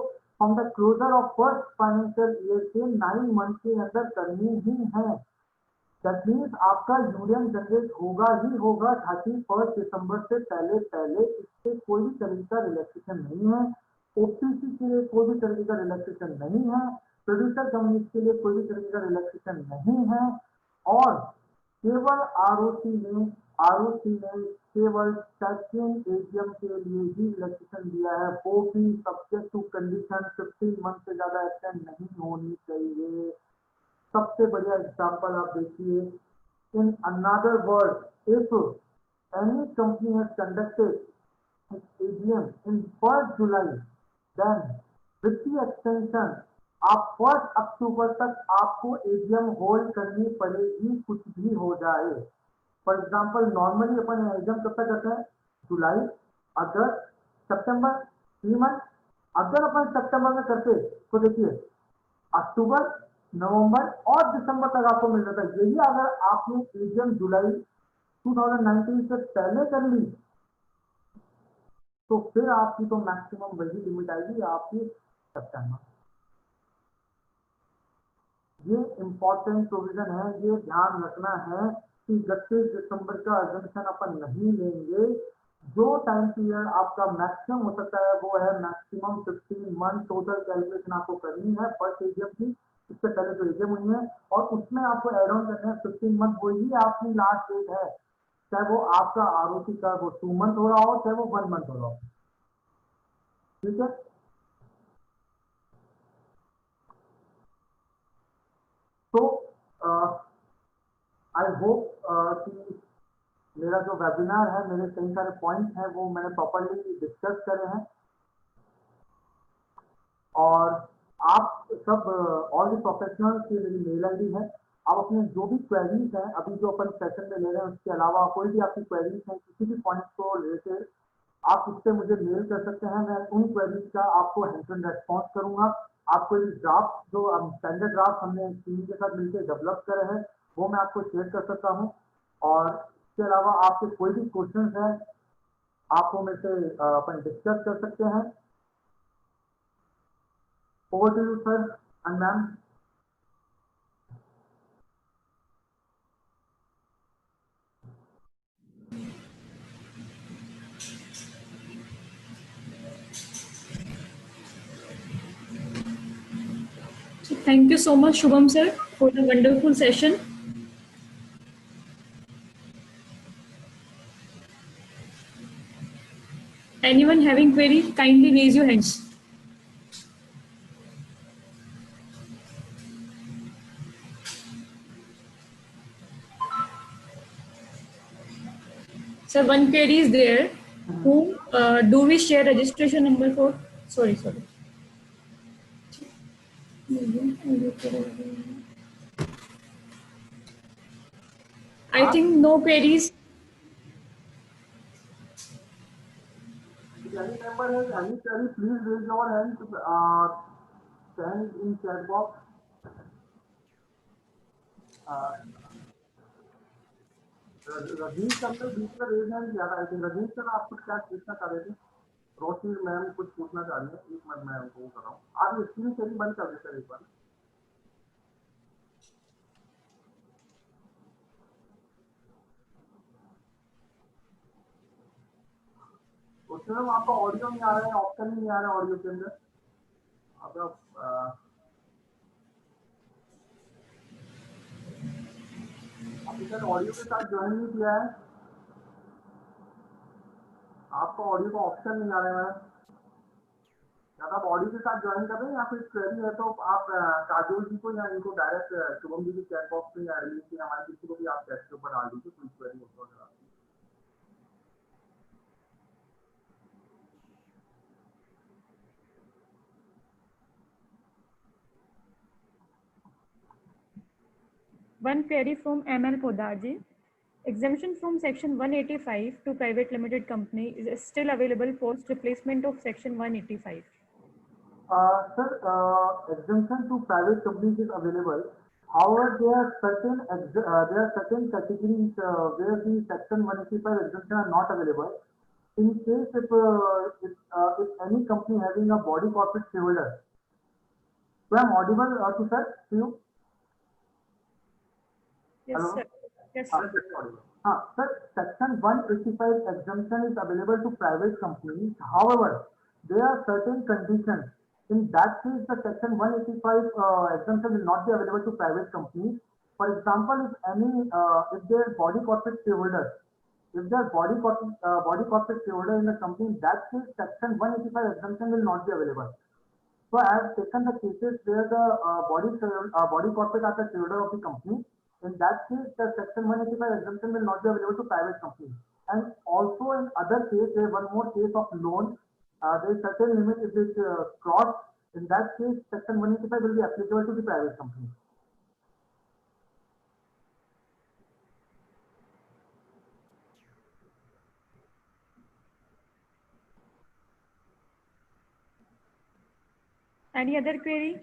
from the closure of first financial year के 9 मंथ के अंदर करनी ही है। दैट मीन्स आपका यूनियन जनरेट होगा ही होगा 31 दिसंबर से पहले पहले। इससे कोई भी तरीके का रिलैक्सेशन नहीं है, ओपीसी के लिए कोई भी तरीके का रिलैक्सेशन नहीं है, प्रोड्यूसर कंपनी के लिए कोई भी तरीके का रिलैक्सेशन नहीं है। और केवल आरओसी ने केवल सेकंड एजीएम के लिए ही रिलैक्सेशन दिया है, वो भी सब्जेक्ट टू कंडीशन 15 मंथ से ज्यादा एक्सटेंड नहीं होनी चाहिए। सबसे बढ़िया एग्जांपल आप देखिए, in another word, if any company has conducted AGM in 1 July, then with the extension आप 1 अक्टूबर तक आपको एजीएम होल्ड करनी पड़ेगी, कुछ भी हो जाए। For example normally upon exam कब तक करते हैं, जुलाई, अगस्त, सितंबर, 3 मंथ। अगर अपन सितंबर में करते तो देखिए अक्टूबर, नवंबर और दिसंबर तक आपको मिल जाता है। यही अगर आपने एजीएम जुलाई 2019 से पहले कर ली तो फिर आपकी तो मैक्सिमम वही लिमिट आएगी आपकी सितंबर। ये इंपॉर्टेंट प्रोविजन है, ये ध्यान रखना है कि 31 दिसंबर का अजम्पशन अपन नहीं लेंगे। जो टाइम पीरियड आपका मैक्सिमम हो सकता है वो है मैक्सिमम 15 मंथ। टोटल कैलकुलेशन आपको करनी है फर्स्ट एजीएम की, इससे पहले जो एजीएम हुई है, और उसमें आपको एड ऑन करना है 15 मंथ, वही आपकी लास्ट डेट है। चाहे वो आपका आरओसी का वो 2 मंथ हो रहा हो, चाहे वो 1 मंथ हो रहा हो, ठीक है। तो आई होप कि मेरा जो वेबिनार है, मेरे कई सारे पॉइंट्स हैं वो मैंने प्रॉपर्ली डिस्कस करे हैं। और आप सब ऑल द प्रोफेशनल्स की मेरी मेल आईडी है, आप अपने जो भी क्वेरीज हैं अभी जो अपन सेशन में ले रहे हैं उसके अलावा कोई भी आपकी क्वेरीज हैं किसी भी पॉइंट को रिलेटेड, आप उससे मुझे मेल कर सकते हैं। मैं उन क्वेरीज का आपको हैंड टू रेस्पॉन्स करूंगा। आपको ड्राफ्ट जो स्टैंडर्ड ड्राफ्ट हमने टीम के साथ मिलकर डेवलप करे हैं वो मैं आपको शेयर कर सकता हूँ। और इसके अलावा आपके कोई भी क्वेश्चन हैं आपको मेरे से अपन डिस्कस कर सकते हैं। Over to you sir and ma'am. So thank you so much, Shubham sir, for the wonderful session. Anyone having query, kindly raise your hands. Sir, one query is there. Who do we share registration number for? Sorry. I think no queries. If any member has any query, please raise your hand, send in chat box. Rajneesh sir ने बीच में raise hand किया था। I think Rajneesh sir आप कुछ क्या पूछना चाह रहे थे? रोशनी मैम कुछ पूछना चाह रही है, एक मिनट मैं उनको कर रहा हूँ। आप स्क्रीन शेयरिंग बंद कर देते एक बार। उसमें मैम आपका ऑडियो नहीं आ रहा है, ऑप्शन ही नहीं आ रहा है ऑडियो के अंदर। आपका अभी तक ऑडियो के साथ ज्वाइन नहीं किया है, आपका ऑडियो का ऑप्शन नहीं आ रहा है। या आप ऑडियो के साथ ज्वाइन कर रहे हैं या फिर क्वेरी है तो आप काजोल जी को या इनको डायरेक्ट शुभम जी के चैट बॉक्स में या रमेश या हमारे किसी को भी आप चैट के ऊपर डाल दीजिए कोई क्वेरी हो तो। One query from ML Podarji. Exemption from Section 185 to private limited company is still available post replacement of Section 185. Sir, exemption to private companies is available. However, there are certain categories where the Section 185 exemption are not available. In case if any company having a body corporate shareholder, So I'm audible to sir, to you? Yes, Hello? sir. Yes, sir. Sir, Section 185 exemption is available to private companies. However, there are certain conditions. In that case, the Section 185 exemption will not be available to private companies. For example, if their body corporate shareholders, if their body corporate shareholder in the company, in that case, Section 185 exemption will not be available. So I have taken the cases where the body corporate are the shareholder of the company. In that case, the Section 185 exemption will not be available to private companies. And also in other case, there is one more case of loan. There is certain limit if it crossed. In that case, Section 185 will be applicable to the private company. Any other query?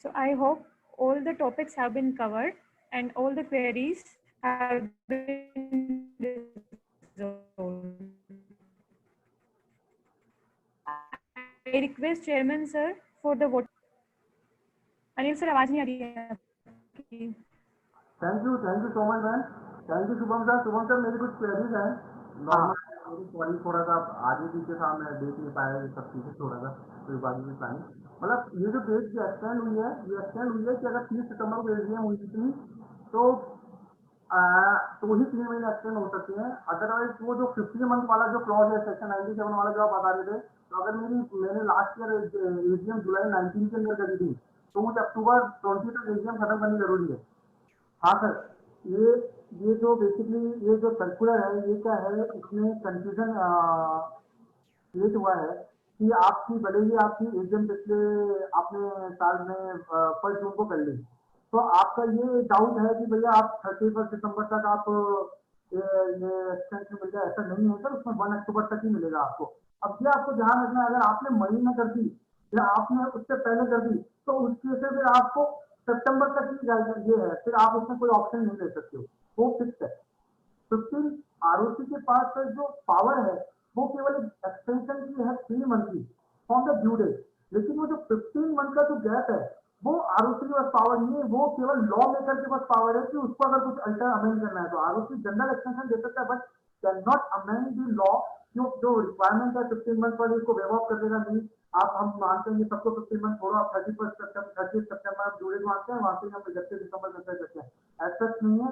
So I hope all the topics have been covered and all the queries have been resolved. I request Chairman sir for the vote. Anil sir आवाज नहीं आ रही है आपकी. Thank you so much, man. Thank you, Shubham sir. Shubham sir, मेरी कुछ queries हैं. Normal sorry, थोड़ा सा आगे पीछे था, मैं देख नहीं पाया ये सब चीजें, थोड़ा सा कोई बात नहीं प्लानिंग. मतलब ये जो डेट की एक्सटेंड हुई है, ये एक्सटेंड हुई है कि अगर 30 सितंबर को एजीएम हुई थी तो वही 3 महीने एक्सटेंड हो सकती हैं. अदरवाइज वो जो 50 मंथ वाला जो क्लॉज है सेक्शन 97 वाला जो आप बता रहे थे, तो अगर मैंने लास्ट ईयर एजीएम जुलाई 19 के अंदर करी थी, तो मुझे अक्टूबर 20 तक एजीएम खत्म करनी जरूरी है. हाँ सर, ये जो बेसिकली ये जो सर्कुलर है, ये क्या है, इसमें कंफ्यूजन क्रिएट हुआ है कि आपकी भले ही आपकी एजीएम पिछले आपने साल में 1 जून को कर ली, तो आपका ये डाउट है कि भैया आप 31 दिसंबर तक आप ये एक्सटेंशन मिल जाए, ऐसा नहीं है सर. उसमें 1 अक्टूबर तक ही मिलेगा आपको. अब ये आपको ध्यान रखना है, अगर आपने मई में कर दी या आपने उससे पहले कर दी, तो उस केस से फिर आपको सितंबर तक की ये है, फिर आप उसमें कोई ऑप्शन नहीं ले सकते हो, वो फिक्स है. 15 आरओसी के पास जो पावर है वो केवल एक्सटेंशन की है 3 मंथ की फ्रॉम द ड्यू डेट. लेकिन वो जो 15 मंथ का जो गैप है वो आरओसी के पास पावर नहीं है, वो केवल लॉ मेकर के पास पावर है कि उसको अगर कुछ अल्टर अमेंड करना है तो आरओसी जनरल एक्सटेंशन दे सकता है, but can not amend the law. जो रिक्वायरमेंट है 15 मंथ वाली, उसको वेव ऑफ कर देगा. नहीं, आप हम मानते हैं सबको 15 मंथ छोड़ो, आप 30 सितंबर आप ड्यू डेट मानते हैं, वहां से हम 31 दिसंबर तक कर सकते हैं. ऐसा नहीं है.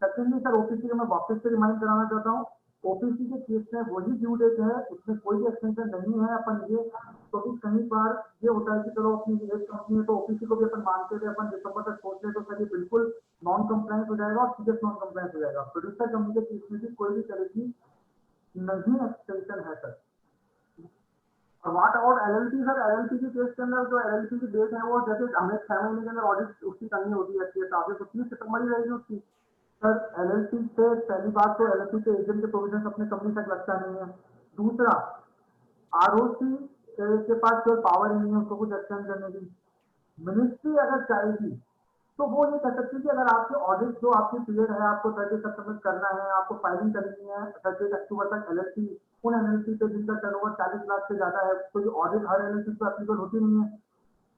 सेकेंडली सर, ओपीसी को मैं वापस से रिमाइंड कराना चाहता हूँ, ओपीसी के केस में वही ड्यू डेट है, उसमें कोई भी एक्सटेंशन नहीं है. अपन ये तो कहीं बार ये होता है कि चलो अपनी एक कंपनी है तो ओपीसी को भी अपन मानते थे, अपन दिसंबर तक सोच ले तो सर ये बिल्कुल नॉन कंप्लायंस हो जाएगा और सीरियस नॉन कंप्लायंस हो जाएगा. प्रोड्यूसर कंपनी के केस में भी कोई भी तरह की नहीं एक्सटेंशन है sir. What about LLP sir? LLP के केस के अंदर जो एलएलपी की डेट है वो जैसे हमें 6 महीने के अंदर ऑडिट उसकी करनी होती है, तो 30 सितंबर ही रहेगी उसकी. सर एलएलपी से पहली बात तो एलएलपी के एजेंट के प्रोविजन अपने कंपनी तक लगता नहीं है. दूसरा, आरओसी के पास कोई पावर नहीं है उसको कुछ एक्सटेंड करने की. मिनिस्ट्री अगर चाहेगी तो वो ये कह सकती है कि अगर आपके ऑडिट जो आपकी पीरियड है, आपको 30 सितंबर करना है, आपको फाइलिंग करनी है 30 अक्टूबर तक एलएलपी, उन एलएलपी पे जिनका टर्नओवर 40 लाख से ज्यादा है, तो ये ऑडिट हर एलएलपी पे एप्लीकेबल होती नहीं है.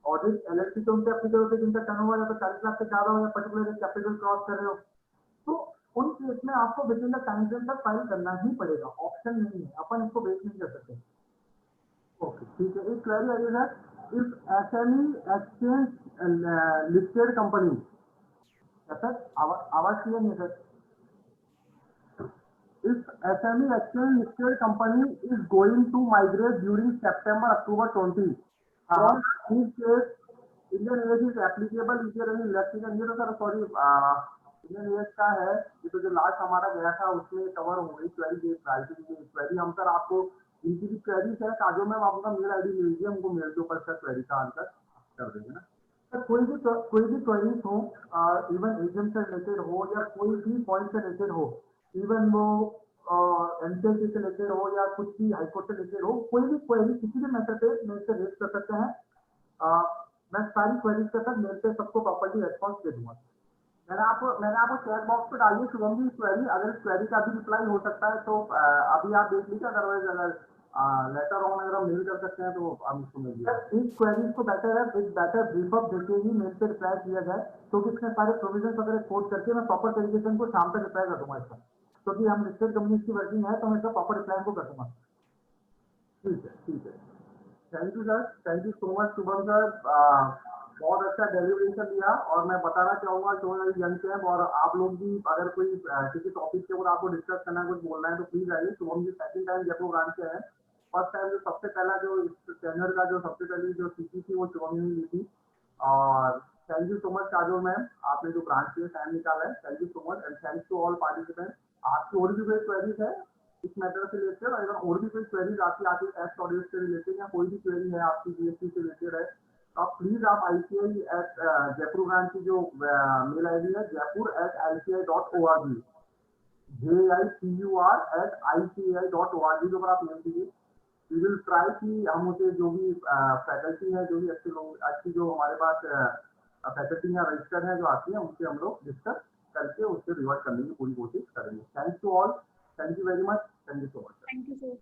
ऑडिट एलएलपी तो उनसे एप्लीकेबल होती है जिनका टर्नओवर है तो 40 लाख से ज्यादा हो या पर्टिकुलर कैपिटल क्रॉस कर रहे हो, तो उन केस में आपको with in the time frame तक फाइल करना ही पड़ेगा, ऑप्शन नहीं है, अपन इसको वेट नहीं कर सकते. ओके ठीक है. एक क्वेरी आई है, if SME exchange listed company, sir आवाज क्लियर नहीं sir. If SME exchange listed company is going to migrate during September October 20, on this case Indian AS is applicable. Is there any restriction? ये तो sir sorry Indian AS का है, ये तो जो last हमारा गया था उसमें कवर हो गई क्वेरी. क्वेरी हम सर आपको इनकी भी क्वेरीज है, काजो मैम आपका मेल आईडी मिल गया, हमको मेल के ऊपर सर क्वेरी का आंसर कर देंगे ना. कोई भी क्वेरीज हो, इवन एग्जाम से रिलेटेड हो या कोई भी पॉइंट से रिलेटेड हो, इवन वो एमसीएससी से रिलेटेड हो या कुछ भी हाईकोर्ट से रिलेटेड हो, कोई भी क्वेरी किसी भी मैटर पे मेरे से रेज कर सकते हैं। मैं सारी क्वेरीज के साथ मेल पे सबको प्रॉपर्ली रेस्पॉन्स दे दूंगा। मैंने आपको चैट बॉक्स पे डाली शुभम जी क्वेरी, अगर इस क्वेरी का भी रिप्लाई हो सकता है तो अभी आप देख लीजिए, अदरवाइज अगर लेटर ऑन अगर हम मेल कर सकते हैं तो हम इसको मिल जाए। इस क्वेरीज को बेटर है एक बेटर ब्रीफ अप देके ही मेल पे रिप्लाई किया जाए, क्योंकि इसमें सारे प्रोविजन वगैरह कोड करके मैं प्रॉपर तरीके से इनको शाम तक रिप्लाई कर दूंगा इसका, क्योंकि हम लिस्टेड कंपनीज की वर्किंग है तो मैं इसका प्रॉपर रिप्लाई को कर दूंगा। ठीक है, ठीक है। Thank you sir, thank you so much Shubham sir, बहुत अच्छा डेलीब्रेशन दिया। और मैं बताना चाहूंगा जो यंग कैंप और आप लोग भी अगर कोई किसी टॉपिक के ऊपर आपको डिस्कस करना है, कुछ बोलना है तो प्लीज आइए। Shubham ji second time Jaipur branch से है, फर्स्ट टाइम जो सबसे पहला जो इस टेनर का जो सबसे पहली जो सीटी थी वो शुभम ने ली थी। और thank you so much Kajol ma'am, आपने जो ब्रांच के लिए टाइम निकाला है, thank you so much and thanks to all participant. आपकी और भी कोई क्वेरीज है इस मैटर से रिलेटेड, अगर और भी कोई क्वेरीज आपकी आती है टेस्ट ऑडियो से रिलेटेड या कोई भी क्वेरी है आपकी जीएसटी से रिलेटेड है, आप प्लीज आप ICAI एट जयपुर ब्रांच की जो मेल आईडी है jaipur@ici.org, jaipur@ici.org के ऊपर आप मेल कीजिए। वी विल ट्राई कि हम उसे जो भी फैकल्टी है, जो भी अच्छे लोग, अच्छी जो हमारे पास फैकल्टी या रजिस्टर है जो आती है, उनसे हम लोग डिस्कस करके उससे रिवर्ट करने की पूरी कोशिश करेंगे। Thanks to all, thank you very much, thank you so much. Thank you, sir.